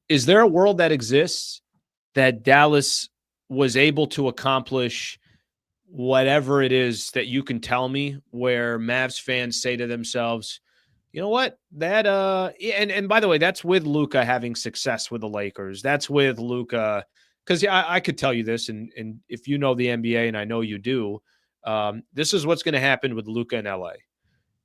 A: Is there a world that exists that Dallas was able to accomplish whatever it is that you can tell me where Mavs fans say to themselves, you know what, that and by the way, that's with Luka having success with the Lakers. That's with Luka, because I could tell you this, and if you know the NBA, and I know you do, this is what's going to happen with Luka in LA.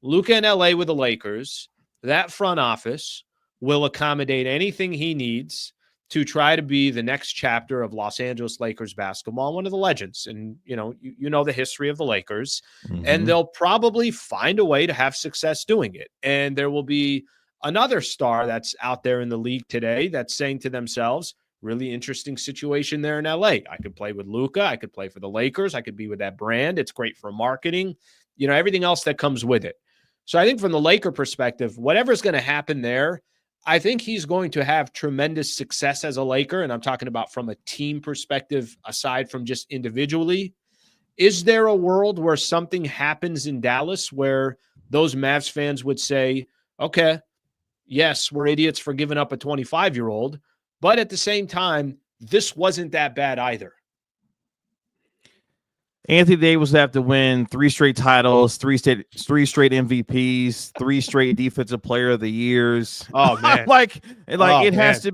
A: Luka in LA with the Lakers, that front office will accommodate anything he needs to try to be the next chapter of Los Angeles Lakers basketball, one of the legends. And, you know the history of the Lakers, and they'll probably find a way to have success doing it. And there will be another star that's out there in the league today that's saying to themselves, really interesting situation there in LA. I could play with Luka. I could play for the Lakers. I could be with that brand. It's great for marketing, everything else that comes with it. So I think from the Laker perspective, whatever's going to happen there, I think he's going to have tremendous success as a Laker. And I'm talking about from a team perspective, aside from just individually. Is there a world where something happens in Dallas where those Mavs fans would say, okay, yes, we're idiots for giving up a 25-year-old, but at the same time, this wasn't that bad either?
D: Anthony Davis would have to win 3 straight titles, 3 straight MVPs, 3 straight Defensive Player of the Years.
A: Oh man,
D: it has to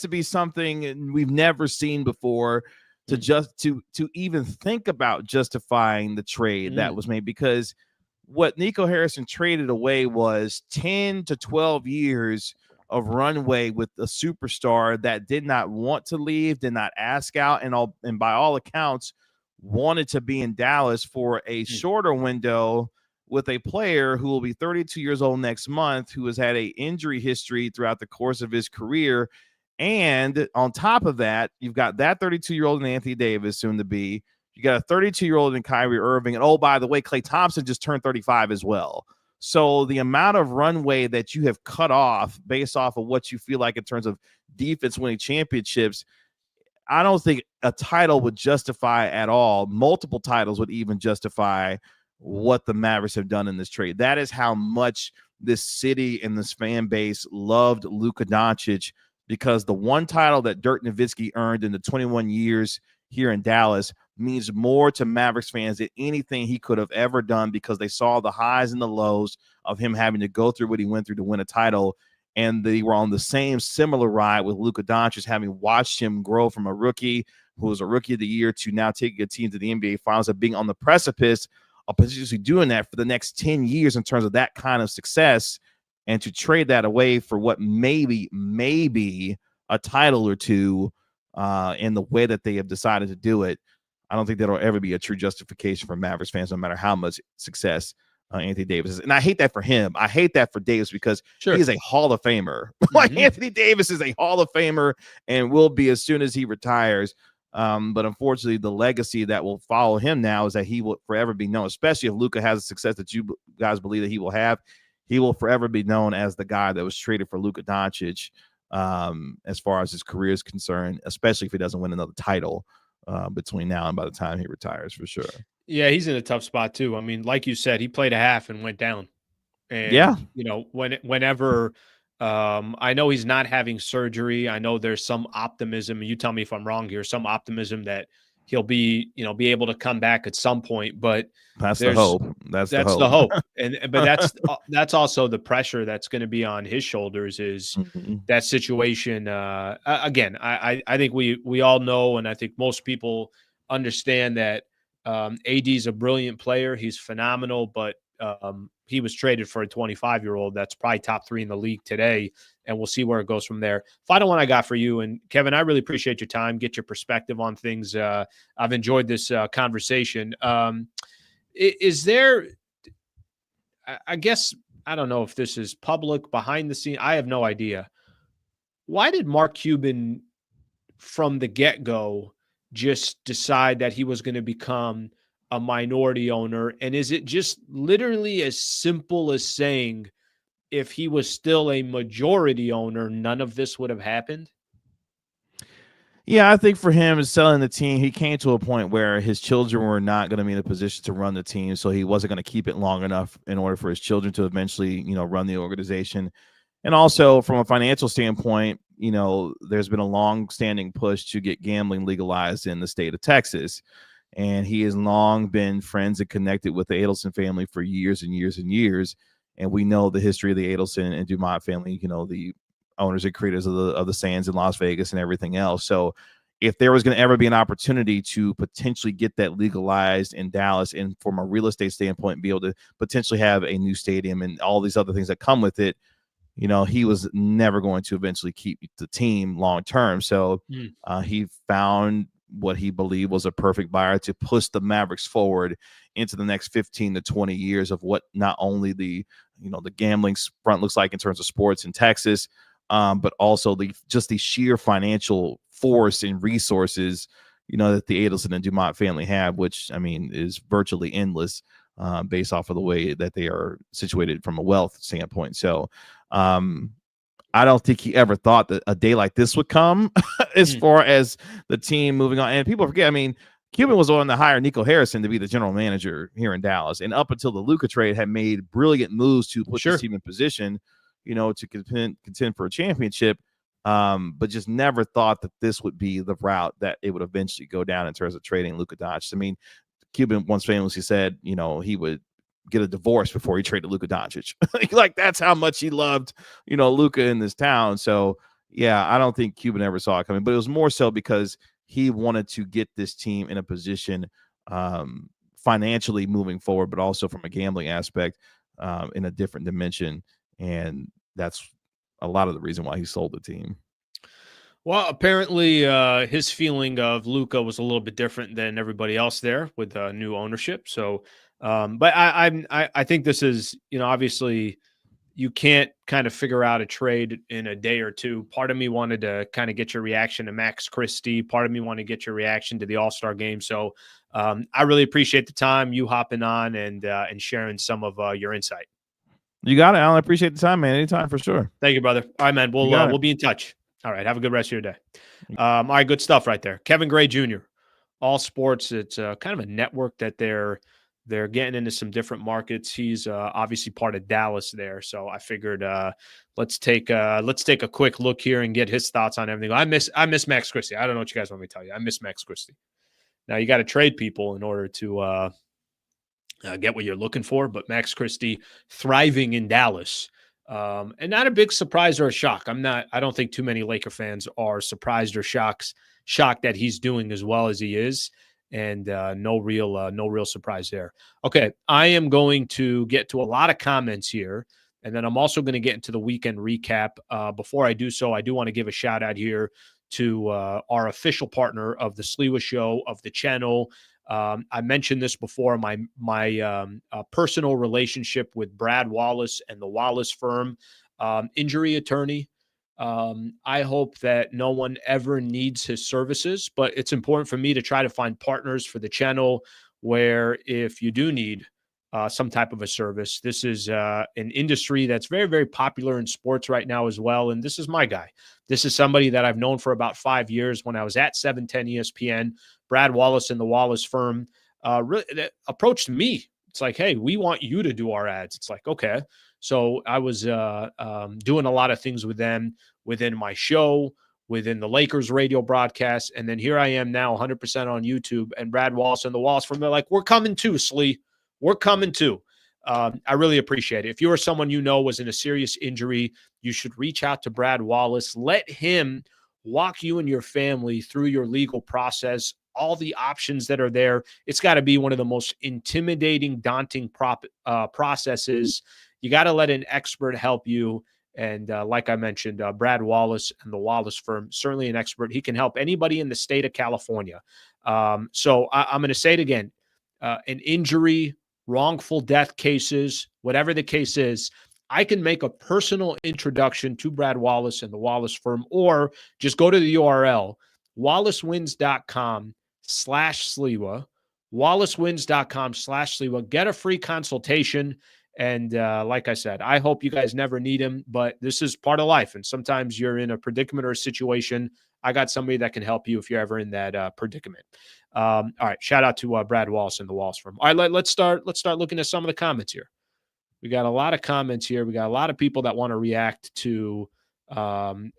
D: be something we've never seen before to even think about justifying the trade that was made, because what Nico Harrison traded away was 10 to 12 years of runway with a superstar that did not want to leave, did not ask out, and by all accounts wanted to be in Dallas for a shorter window with a player who will be 32 years old next month, who has had an injury history throughout the course of his career. And on top of that, you've got that 32-year-old in Anthony Davis, soon to be. You got a 32-year-old in Kyrie Irving. And, oh, by the way, Klay Thompson just turned 35 as well. So the amount of runway that you have cut off based off of what you feel like in terms of defense winning championships, I don't think a title would justify at all. Multiple titles would even justify what the Mavericks have done in this trade. That is how much this city and this fan base loved Luka Doncic, because the one title that Dirk Nowitzki earned in the 21 years here in Dallas means more to Mavericks fans than anything he could have ever done, because they saw the highs and the lows of him having to go through what he went through to win a title. And they were on the similar ride with Luka Doncic, having watched him grow from a rookie who was a rookie of the year to now taking a team to the NBA Finals, of being on the precipice of potentially doing that for the next 10 years in terms of that kind of success, and to trade that away for what maybe a title or two in the way that they have decided to do it. I don't think that'll ever be a true justification for Mavericks fans, no matter how much success Anthony Davis is. And I hate that for him. I hate that for Davis, because he is a Hall of Famer. Like, Anthony Davis is a Hall of Famer and will be as soon as he retires. But unfortunately, the legacy that will follow him now is that he will forever be known, especially if Luka has the success that you guys believe that he will have. He will forever be known as the guy that was traded for Luka Doncic, as far as his career is concerned, especially if he doesn't win another title between now and by the time he retires, for sure.
A: Yeah, he's in a tough spot too. I mean, like you said, he played a half and went down. And, whenever I know he's not having surgery, I know there's some optimism. You tell me if I'm wrong here, some optimism that he'll be able to come back at some point, but
D: that's the hope. That's the
A: hope. But that's also the pressure that's going to be on his shoulders, is that situation. Again, I think we all know, and I think most people understand that AD is a brilliant player. He's phenomenal, but he was traded for a 25-year-old that's probably top 3 in the league today, and we'll see where it goes from there. Final one I got for you, and Kevin, I really appreciate your time, get your perspective on things. I've enjoyed this conversation. Is there, I guess, I don't know if this is public, behind the scene, I have no idea. Why did Mark Cuban from the get-go just decide that he was going to become a minority owner? And is it just literally as simple as saying, if he was still a majority owner, none of this would have happened?
D: Yeah, I think for him, selling the team, he came to a point where his children were not going to be in a position to run the team, so he wasn't going to keep it long enough in order for his children to eventually, run the organization. And also from a financial standpoint, there's been a long-standing push to get gambling legalized in the state of Texas. and he has long been friends and connected with the Adelson family for years and years and years. And we know the history of the Adelson and Dumont family, the owners and creators of the Sands in Las Vegas and everything else. So if there was going to ever be an opportunity to potentially get that legalized in Dallas, and from a real estate standpoint, be able to potentially have a new stadium and all these other things that come with it, he was never going to eventually keep the team long term. So he found what he believed was a perfect buyer to push the Mavericks forward into the next 15 to 20 years of what not only the gambling front looks like in terms of sports in Texas, but also the sheer financial force and resources, that the Adelson and Dumont family have, which is virtually endless, based off of the way that they are situated from a wealth standpoint. So I don't think he ever thought that a day like this would come as far as the team moving on. And people forget, Cuban was on to hire Nico Harrison to be the general manager here in Dallas. And up until the Luka trade had made brilliant moves to put this team in position, to contend for a championship. But just never thought that this would be the route that it would eventually go down in terms of trading Luka Doncic. Cuban once famously said, he would get a divorce before he traded Luka Doncic. Like that's how much he loved, Luka in this town. So yeah, I don't think Cuban ever saw it coming, but it was more so because he wanted to get this team in a position, financially moving forward, but also from a gambling aspect, in a different dimension. And that's a lot of the reason why he sold the team.
A: Well, apparently his feeling of Luka was a little bit different than everybody else there with new ownership. So, but I think this is, obviously you can't kind of figure out a trade in a day or two. Part of me wanted to kind of get your reaction to Max Christie. Part of me wanted to get your reaction to the All-Star game. So I really appreciate the time you hopping on and sharing some of your insight.
D: You got it, Alan. I appreciate the time, man. Anytime for sure.
A: Thank you, brother. All right, man. We'll be in touch. All right. Have a good rest of your day. All right. Good stuff right there. Kevin Gray Jr., All Sports. It's kind of a network that they're getting into some different markets. He's obviously part of Dallas there. So I figured let's take a quick look here and get his thoughts on everything. I miss Max Christie. I don't know what you guys want me to tell you. I miss Max Christie. Now you got to trade people in order to get what you're looking for, but Max Christie thriving in Dallas. And not a big surprise or a shock. I don't think too many Laker fans are surprised or shocked that he's doing as well as he is. And no real surprise there. Okay. I am going to get to a lot of comments here, and then I'm also going to get into the weekend recap. Before I do so, I do want to give a shout out here to our official partner of the Sliwa Show, of the channel. I mentioned this before, my personal relationship with Brad Wallace and the Wallace firm, injury attorney. I hope that no one ever needs his services, but it's important for me to try to find partners for the channel where if you do need some type of a service, this is an industry that's very, very popular in sports right now as well. And this is my guy. This is somebody that I've known for about 5 years. When I was at 710 ESPN, Brad Wallace and the Wallace firm really approached me. It's like, hey, we want you to do our ads. It's like, okay. So I was doing a lot of things with them within my show, within the Lakers radio broadcast. And then here I am now 100% on YouTube, and Brad Wallace and the Wallace firm, they're like, we're coming too, Slee. We're coming too. I really appreciate it. If you are someone was in a serious injury, you should reach out to Brad Wallace. Let him walk you and your family through your legal process, all the options that are there. It's got to be one of the most intimidating, daunting processes. You got to let an expert help you. And like I mentioned, Brad Wallace and the Wallace firm, certainly an expert. He can help anybody in the state of California. So I'm going to say it again. An injury, wrongful death cases, whatever the case is, I can make a personal introduction to Brad Wallace and the Wallace firm, or just go to the URL, wallacewins.com/Sliwa, wallacewins.com/Sliwa, get a free consultation. And like I said, I hope you guys never need him, but this is part of life. And sometimes you're in a predicament or a situation. I got somebody that can help you if you're ever in that predicament. All right. Shout out to Brad Wallace and the Wallace firm. All right. Let's start looking at some of the comments here. We got a lot of comments here. We got a lot of people that want to react to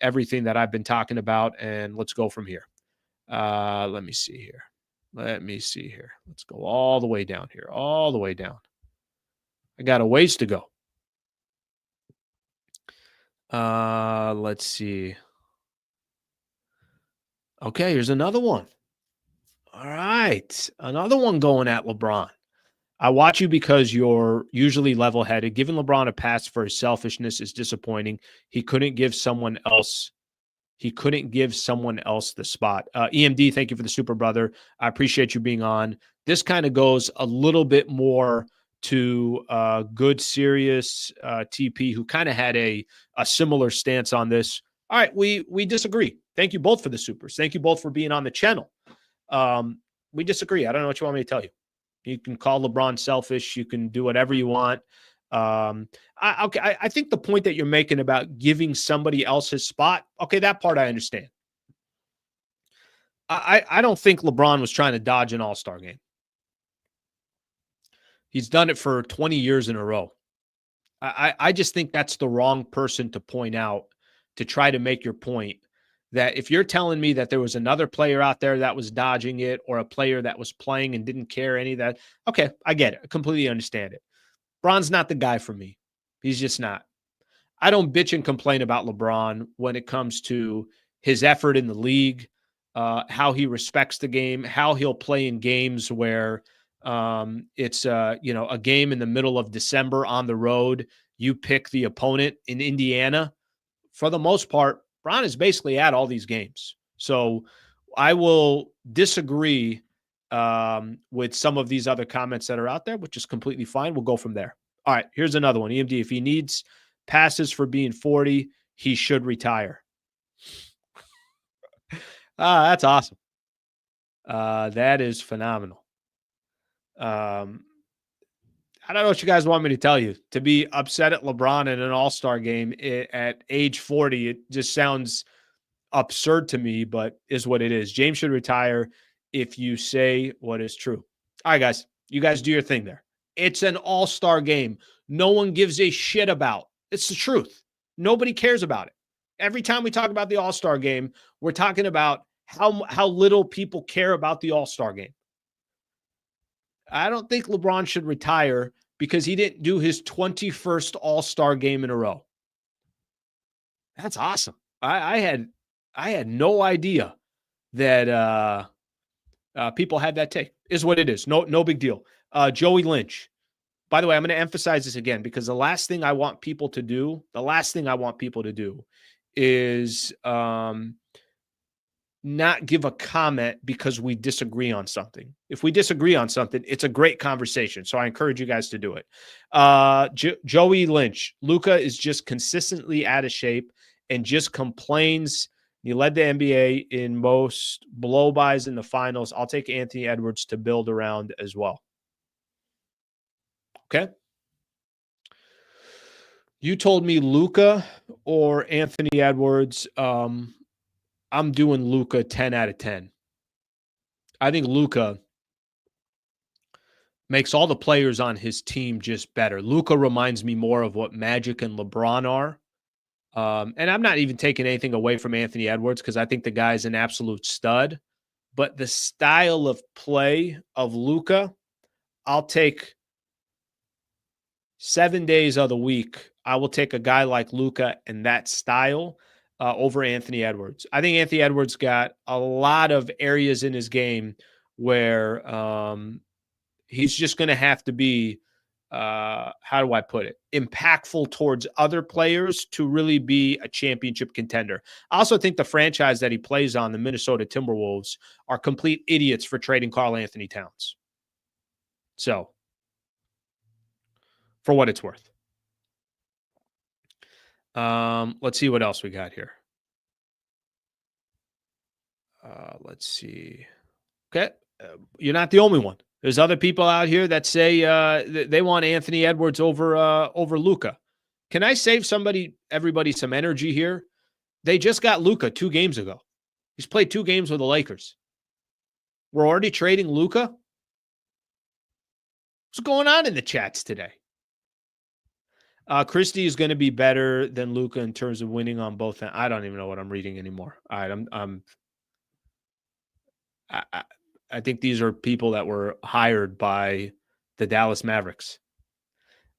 A: everything that I've been talking about. And let's go from here. Let me see here. Let me see here. Let's go all the way down here. All the way down. I got a ways to go. Let's see. Okay, here's another one. All right. Another one going at LeBron. I watch you because you're usually level-headed. Giving LeBron a pass for his selfishness is disappointing. He couldn't give someone else the spot. EMD, thank you for the super brother. I appreciate you being on. This kind of goes a little bit more to good, serious TP, who kind of had a similar stance on this. All right, we disagree. Thank you both for the supers. Thank you both for being on the channel. We disagree. I don't know what you want me to tell you. You can call LeBron selfish. You can do whatever you want. I think the point that you're making about giving somebody else his spot, okay, that part I understand. I don't think LeBron was trying to dodge an all-star game. He's done it for 20 years in a row. I just think that's the wrong person to point out to try to make your point that if you're telling me that there was another player out there that was dodging it or a player that was playing and didn't care any of that, okay, I get it. I completely understand it. LeBron's not the guy for me. He's just not. I don't bitch and complain about LeBron when it comes to his effort in the league, how he respects the game, how he'll play in games where it's a game in the middle of December on the road. You pick the opponent in Indiana. For the most part, LeBron is basically at all these games. So I will disagree with some of these other comments that are out there, which is completely fine. We'll go from there. All right, here's another one. EMD, if he needs passes for being 40, he should retire. That's awesome. That is phenomenal. I don't know what you guys want me to tell you. To be upset at LeBron in an all-star game at age 40, it just sounds absurd to me, but is what it is. James should retire if you say what is true. All right, guys. You guys do your thing there. It's an all-star game. No one gives a shit about. It's the truth. Nobody cares about it. Every time we talk about the all-star game, we're talking about how little people care about the all-star game. I don't think LeBron should retire because he didn't do his 21st all-star game in a row. That's awesome. I had no idea that people had that take. Is what it is. No big deal. Joey Lynch. By the way, I'm going to emphasize this again because the last thing I want people to do is not give a comment because we disagree on something. If we disagree on something, it's a great conversation. So I encourage you guys to do it. Joey Lynch. Luka is just consistently out of shape and just complains. He led the NBA in most blow-bys in the finals. I'll take Anthony Edwards to build around as well. Okay. You told me Luka or Anthony Edwards. I'm doing Luka 10 out of 10. I think Luka makes all the players on his team just better. Luka reminds me more of what Magic and LeBron are. And I'm not even taking anything away from Anthony Edwards because I think the guy's an absolute stud. But the style of play of Luka, I'll take 7 days of the week. I will take a guy like Luka and that style over Anthony Edwards. I think Anthony Edwards got a lot of areas in his game where he's just going to have to be, how do I put it, impactful towards other players to really be a championship contender. I also think the franchise that he plays on, the Minnesota Timberwolves, are complete idiots for trading Karl Anthony Towns. So, for what it's worth. Let's see what else we got here. Let's see. Okay. You're not the only one. There's other people out here that say they want Anthony Edwards over Luka. Can I save everybody some energy here? They just got Luka 2 games ago. He's played 2 games with the Lakers. We're already trading Luka? What's going on in the chats today? Christie is going to be better than Luka in terms of winning on both ends. I don't even know what I'm reading anymore. All right, I think these are people that were hired by the Dallas Mavericks.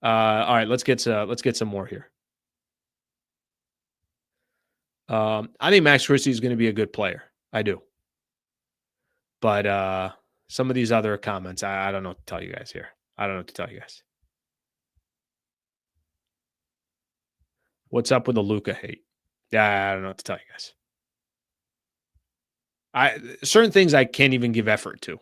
A: All right, let's get some more here. I think Max Christie is going to be a good player. I do. But some of these other comments, I don't know what to tell you guys here. I don't know what to tell you guys. What's up with the Luka hate? Yeah, I don't know what to tell you guys. Certain things I can't even give effort to.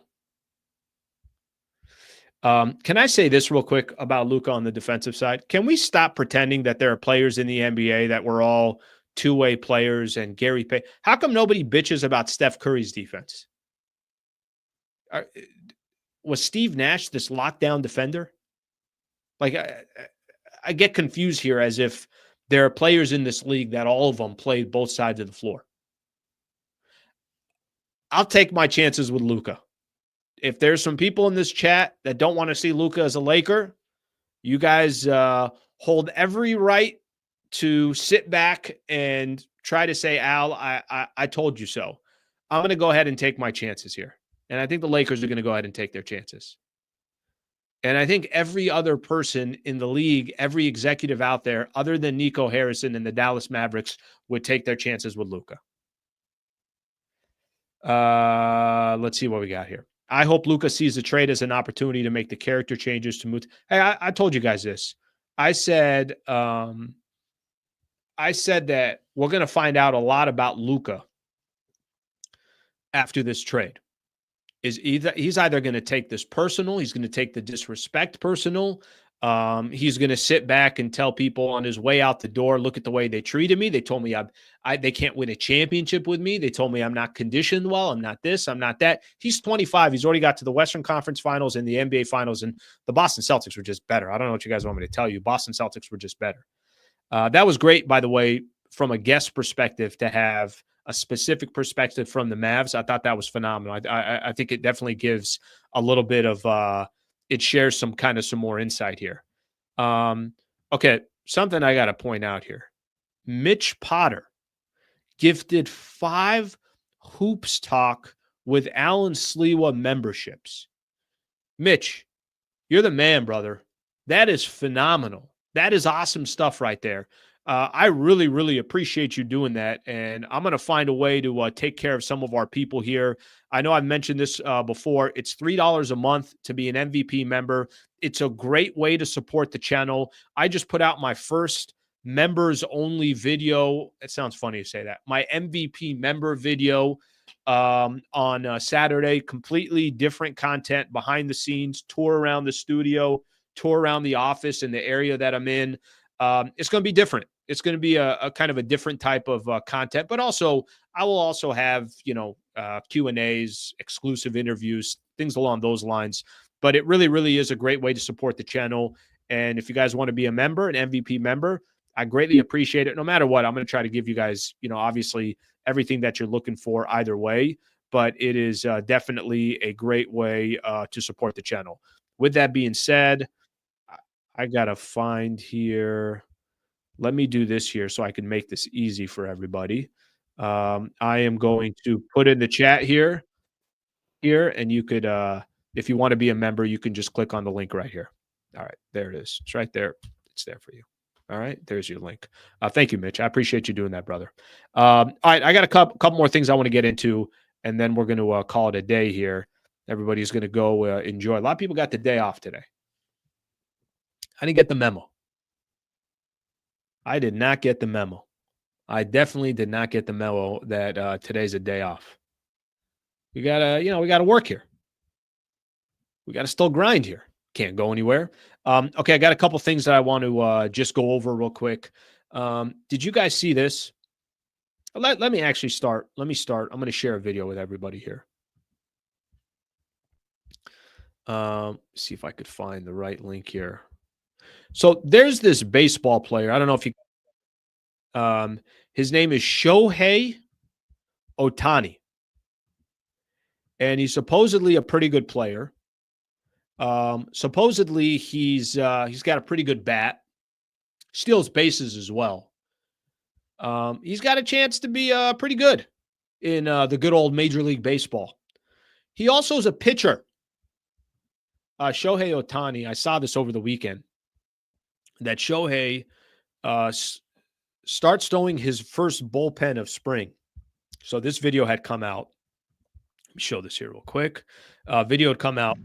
A: Can I say this real quick about Luka on the defensive side? Can we stop pretending that there are players in the NBA that we're all two-way players and Gary Payton? How come nobody bitches about Steph Curry's defense? Was Steve Nash this lockdown defender? Like, I get confused here as if there are players in this league that all of them played both sides of the floor. I'll take my chances with Luka. If there's some people in this chat that don't want to see Luka as a Laker, you guys hold every right to sit back and try to say, Al, I told you so. I'm going to go ahead and take my chances here. And I think the Lakers are going to go ahead and take their chances. And I think every other person in the league, every executive out there, other than Nico Harrison and the Dallas Mavericks, would take their chances with Luka. Let's see what we got here. I hope Luka sees the trade as an opportunity to make the character changes to move. Hey, I told you guys this. I said that we're going to find out a lot about Luka after this trade. He's either going to take this personal, he's going to take the disrespect personal. He's going to sit back and tell people on his way out the door, look at the way they treated me. They told me they can't win a championship with me. They told me I'm not conditioned well. I'm not this. I'm not that. He's 25. He's already got to the Western Conference Finals and the NBA Finals, and the Boston Celtics were just better. I don't know what you guys want me to tell you. Boston Celtics were just better. That was great, by the way, from a guest perspective, to have a specific perspective from the Mavs. I thought that was phenomenal. I think it definitely gives a little bit of it shares some more insight here. Okay, something I got to point out here. Mitch Potter gifted 5 Hoops Talk with Alan Sliwa memberships. Mitch, you're the man, brother. That is phenomenal. That is awesome stuff right there. I really, really appreciate you doing that, and I'm going to find a way to take care of some of our people here. I know I've mentioned this before. It's $3 a month to be an MVP member. It's a great way to support the channel. I just put out my first members-only video. It sounds funny to say that. My MVP member video on Saturday. Completely different content, behind the scenes, tour around the studio, tour around the office in the area that I'm in. It's going to be different. It's going to be a kind of a different type of content, but also I will also have, Q&As, exclusive interviews, things along those lines. But it really, really is a great way to support the channel. And if you guys want to be a member, an MVP member, I greatly appreciate it. No matter what, I'm going to try to give you guys, obviously everything that you're looking for either way, but it is definitely a great way to support the channel. With that being said, I got to find here. Let me do this here so I can make this easy for everybody. I am going to put in the chat here, and you could, if you want to be a member, you can just click on the link right here. All right, there it is. It's right there. It's there for you. All right, there's your link. Thank you, Mitch. I appreciate you doing that, brother. All right, I got a couple more things I want to get into, and then we're going to call it a day here. Everybody's going to go enjoy. A lot of people got the day off today. I didn't get the memo. I did not get the memo. I definitely did not get the memo that today's a day off. We gotta, we gotta work here. We gotta still grind here. Can't go anywhere. Okay, I got a couple things that I want to just go over real quick. Did you guys see this? Let me actually start. Let me start. I'm going to share a video with everybody here. See if I could find the right link here. So there's this baseball player. I don't know if you his name is Shohei Ohtani. And he's supposedly a pretty good player. Supposedly he's got a pretty good bat. Steals bases as well. He's got a chance to be pretty good in the good old Major League Baseball. He also is a pitcher. Shohei Ohtani, I saw this over the weekend, that Shohei starts throwing his first bullpen of spring. So this video had come out. Let me show this here real quick. Video had come out.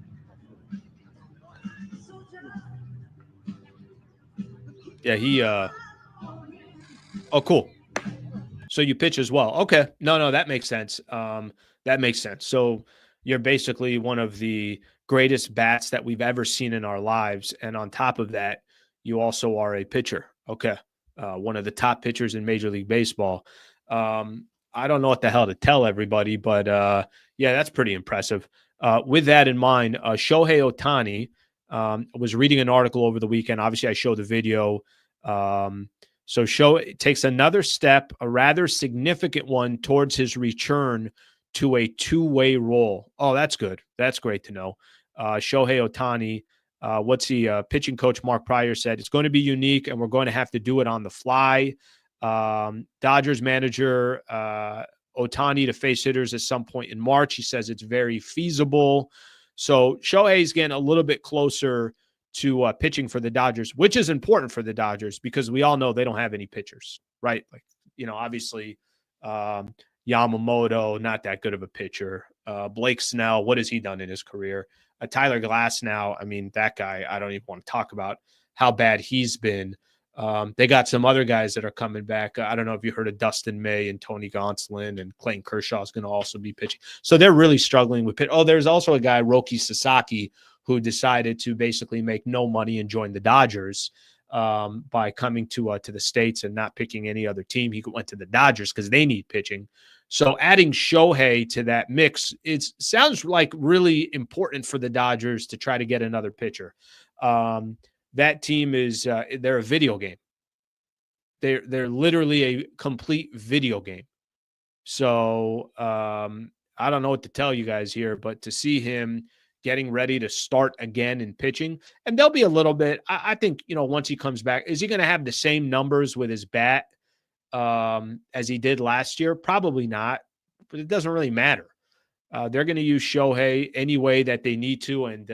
A: Yeah, he oh, cool. So you pitch as well. Okay. No, that makes sense. That makes sense. So you're basically one of the greatest bats that we've ever seen in our lives. And on top of that, you also are a pitcher. Okay. One of the top pitchers in Major League Baseball. I don't know what the hell to tell everybody, but yeah, that's pretty impressive. With that in mind, Shohei Ohtani, was reading an article over the weekend. Obviously, I showed the video. So Shohei takes another step, a rather significant one, towards his return to a two-way role. Oh, that's good. That's great to know. Shohei Ohtani, pitching coach Mark Pryor said, it's going to be unique and we're going to have to do it on the fly. Dodgers manager Ohtani to face hitters at some point in March. He says it's very feasible. So Shohei's getting a little bit closer to pitching for the Dodgers, which is important for the Dodgers because we all know they don't have any pitchers, right? Like, obviously Yamamoto, not that good of a pitcher. Blake Snell, what has he done in his career? Tyler Glass now, I mean, that guy, I don't even want to talk about how bad he's been. They got some other guys that are coming back. I don't know if you heard of Dustin May and Tony Gonsolin, and Clayton Kershaw is going to also be pitching. So they're really struggling with pitch. Oh, there's also a guy, Roki Sasaki, who decided to basically make no money and join the Dodgers by coming to the States and not picking any other team. He went to the Dodgers because they need pitching. So adding Shohei to that mix, it sounds like really important for the Dodgers to try to get another pitcher. That team is they're a video game. They're literally a complete video game. So I don't know what to tell you guys here, but to see him getting ready to start again in pitching, and there'll be a little bit. I think once he comes back, is he going to have the same numbers with his bat as he did last year? Probably not, but it doesn't really matter. They're going to use Shohei any way that they need to, and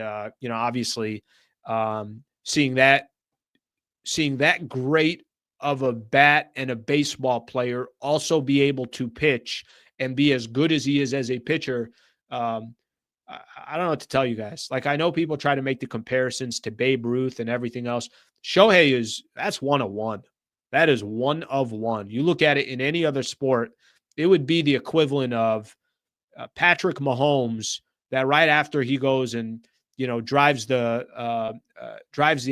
A: obviously. Seeing that great of a bat and a baseball player also be able to pitch and be as good as he is as a pitcher, I don't know what to tell you guys. Like, I know people try to make the comparisons to Babe Ruth and everything else. Shohei that's one of one. That is one of one. You look at it in any other sport, it would be the equivalent of Patrick Mahomes, that right after he goes and drives the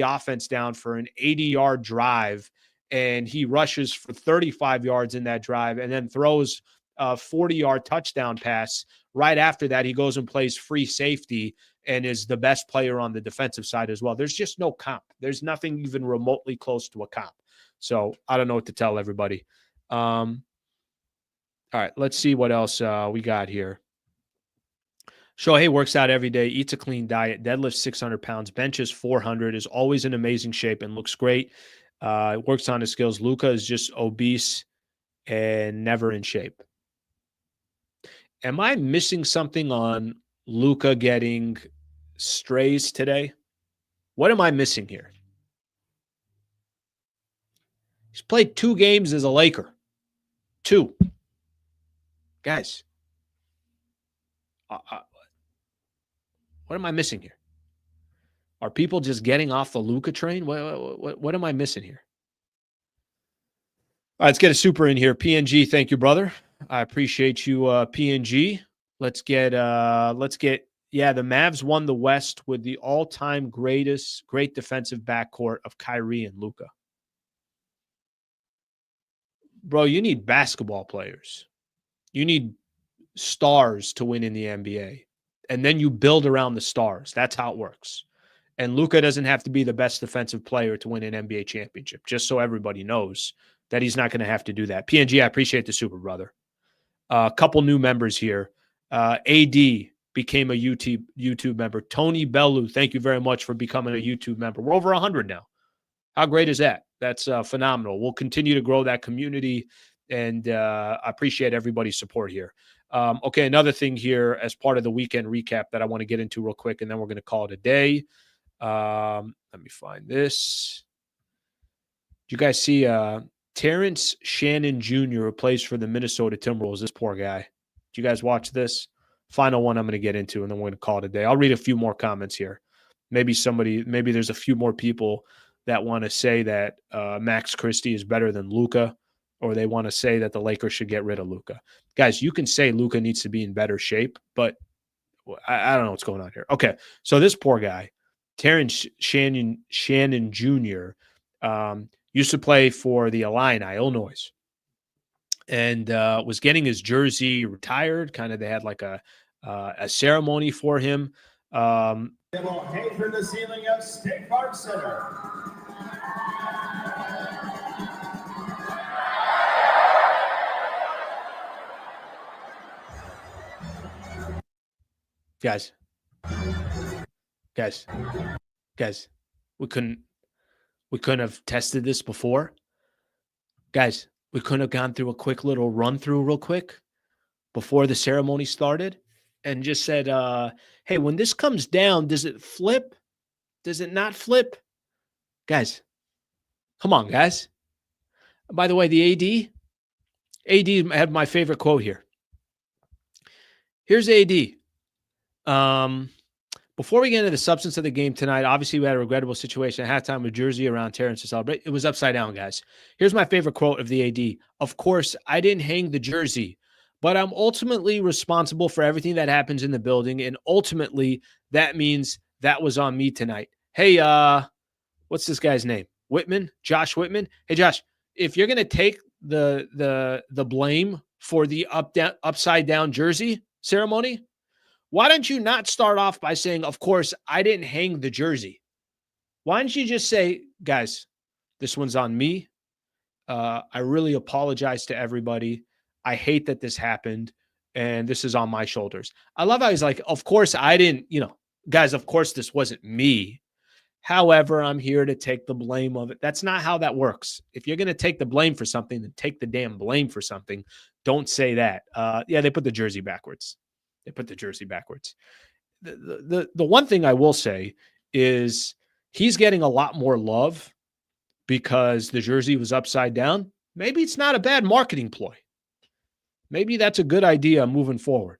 A: offense down for an 80-yard drive, and he rushes for 35 yards in that drive, and then throws a 40-yard touchdown pass. Right after that, he goes and plays free safety and is the best player on the defensive side as well. There's just no comp. There's nothing even remotely close to a comp. So I don't know what to tell everybody. All right, let's see what else we got here. Shohei works out every day, eats a clean diet, deadlifts 600 pounds, benches 400, is always in amazing shape and looks great. Works on his skills. Luka is just obese and never in shape. Am I missing something on Luka getting strays today? What am I missing here? He's played 2 games as a Laker. 2. Guys. What am I missing here? Are people just getting off the Luka train? What am I missing here? All right, let's get a super in here. PNG, thank you, brother. I appreciate you, PNG. Let's get the Mavs won the West with the all-time great defensive backcourt of Kyrie and Luka. Bro, you need basketball players. You need stars to win in the NBA. And then you build around the stars. That's how it works. And Luka doesn't have to be the best defensive player to win an NBA championship, just so everybody knows that he's not going to have to do that. PNG, I appreciate the super, brother. A couple new members here. AD became a YouTube member. Tony Bellu, thank you very much for becoming a YouTube member. We're over 100 now. How great is that? That's phenomenal. We'll continue to grow that community, and I appreciate everybody's support here. Okay, another thing here as part of the weekend recap that I want to get into real quick, and then we're going to call it a day. Let me find this. Did you guys see Terrence Shannon Jr., who plays for the Minnesota Timberwolves? This poor guy. Did you guys watch this? Final one I'm going to get into, and then we're going to call it a day. I'll read a few more comments here. Maybe there's a few more people that want to say that Max Christie is better than Luka, or they want to say that the Lakers should get rid of Luka. Guys, you can say Luka needs to be in better shape, but I don't know what's going on here. Okay, so this poor guy, Terrence Shannon Jr., used to play for the Illini, Illinois, and was getting his jersey retired. Kind of, they had like a ceremony for him.
E: It will hang from the ceiling of State Farm Center.
A: Guys, we couldn't have tested this before. Guys, we couldn't have gone through a quick little run through real quick before the ceremony started and just said, hey, when this comes down, does it flip? Does it not flip? Guys, come on, guys. By the way, the AD had my favorite quote here. Here's AD. Before we get into the substance of the game tonight, obviously we had a regrettable situation at halftime with jersey around Terrence to celebrate. It was upside down, guys. Here's my favorite quote of the AD. Of course, I didn't hang the jersey, but I'm ultimately responsible for everything that happens in the building, and ultimately that means that was on me tonight. Hey, what's this guy's name? Whitman? Josh Whitman? Hey, Josh, if you're going to take the blame for the upside down jersey ceremony, why don't you not start off by saying, of course, I didn't hang the jersey? Why don't you just say, guys, this one's on me. I really apologize to everybody. I hate that this happened, and this is on my shoulders. I love how he's like, of course, I didn't, guys, of course, this wasn't me. However, I'm here to take the blame of it. That's not how that works. If you're going to take the blame for something, then take the damn blame for something. Don't say that. Yeah, they put the jersey backwards. The one thing I will say is he's getting a lot more love because the jersey was upside down. Maybe it's not a bad marketing ploy. Maybe that's a good idea moving forward.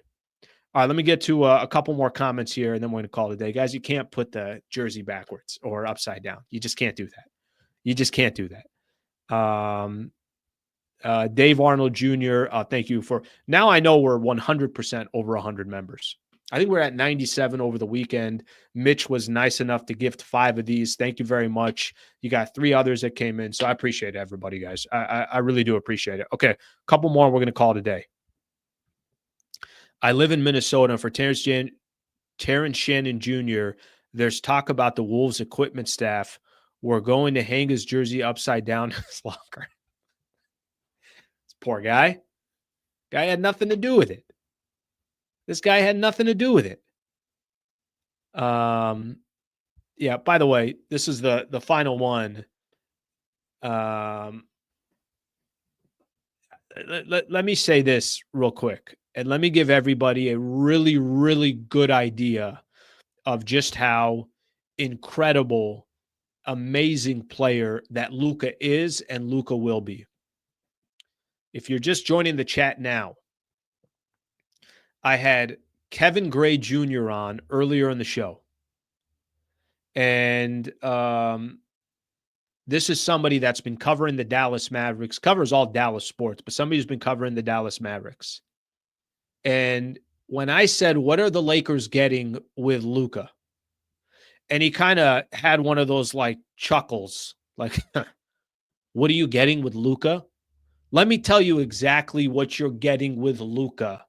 A: All right, let me get to a couple more comments here, and then we're going to call it a day. Guys, you can't put the jersey backwards or upside down. You just can't do that. Dave Arnold Jr., thank you for – now I know we're 100% over 100 members. I think we're at 97 over the weekend. Mitch was nice enough to gift 5 of these. Thank you very much. You got 3 others that came in, so I appreciate everybody, guys. I really do appreciate it. Okay, a couple more. We're going to call it a day. I live in Minnesota, and for Terrence Shannon Jr., there's talk about the Wolves equipment staff. We're going to hang his jersey upside down in his locker. This poor guy. Guy had nothing to do with it. This guy had nothing to do with it. Yeah, by the way, this is the final one. Let me say this real quick, and let me give everybody a really, really good idea of just how incredible, amazing player that Luka is and Luka will be. If you're just joining the chat now, I had Kevin Gray Jr. on earlier in the show. And this is somebody that's been covering the Dallas Mavericks, covers all Dallas sports, but somebody who's been covering the Dallas Mavericks. And when I said, what are the Lakers getting with Luka? And he kind of had one of those like chuckles, like, what are you getting with Luka? Let me tell you exactly what you're getting with Luka.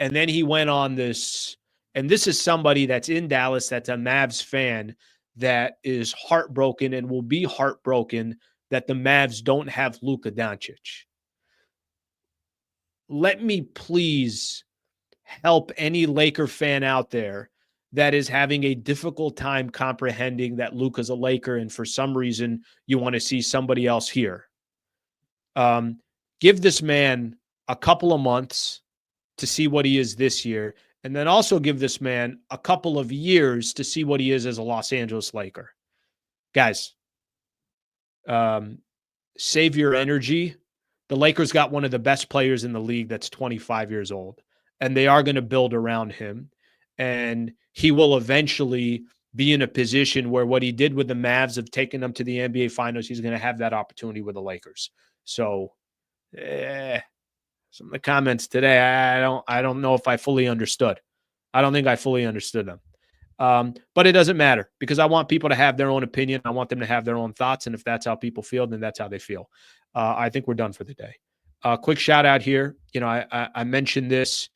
A: And then he went on this, and this is somebody that's in Dallas, that's a Mavs fan, that is heartbroken and will be heartbroken that the Mavs don't have Luka Doncic. Let me please help any Laker fan out there that is having a difficult time comprehending that Luka's a Laker and for some reason you want to see somebody else here. Give this man a couple of months. to see what he is this year, and then also give this man a couple of years to see what he is as a Los Angeles Laker. Guys, save your energy. The Lakers got one of the best players in the league that's 25 years old, and they are going to build around him, and he will eventually be in a position where what he did with the Mavs of taking them to the NBA Finals, he's going to have that opportunity with the Lakers. So, some of the comments today, I don't know if I fully understood. I don't think I fully understood them. But it doesn't matter because I want people to have their own opinion. I want them to have their own thoughts. And if that's how people feel, then that's how they feel. I think we're done for the day. Quick shout out here. You know, I mentioned this.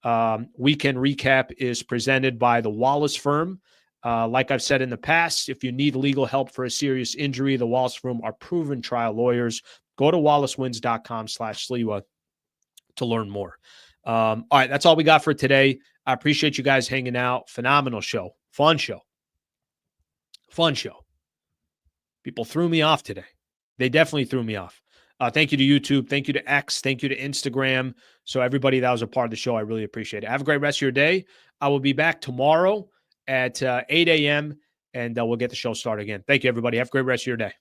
A: Weekend recap is presented by the Wallace firm. Like I've said in the past, if you need legal help for a serious injury, the Wallace firm are proven trial lawyers. Go to wallacewins.com/Sliwa to learn more. All right, that's all we got for today. I appreciate you guys hanging out. Phenomenal show. Fun show. Fun show. People threw me off today. They definitely threw me off. Thank you to YouTube. Thank you to X. Thank you to Instagram. So everybody that was a part of the show, I really appreciate it. Have a great rest of your day. I will be back tomorrow at 8 a.m., and we'll get the show started again. Thank you, everybody. Have a great rest of your day.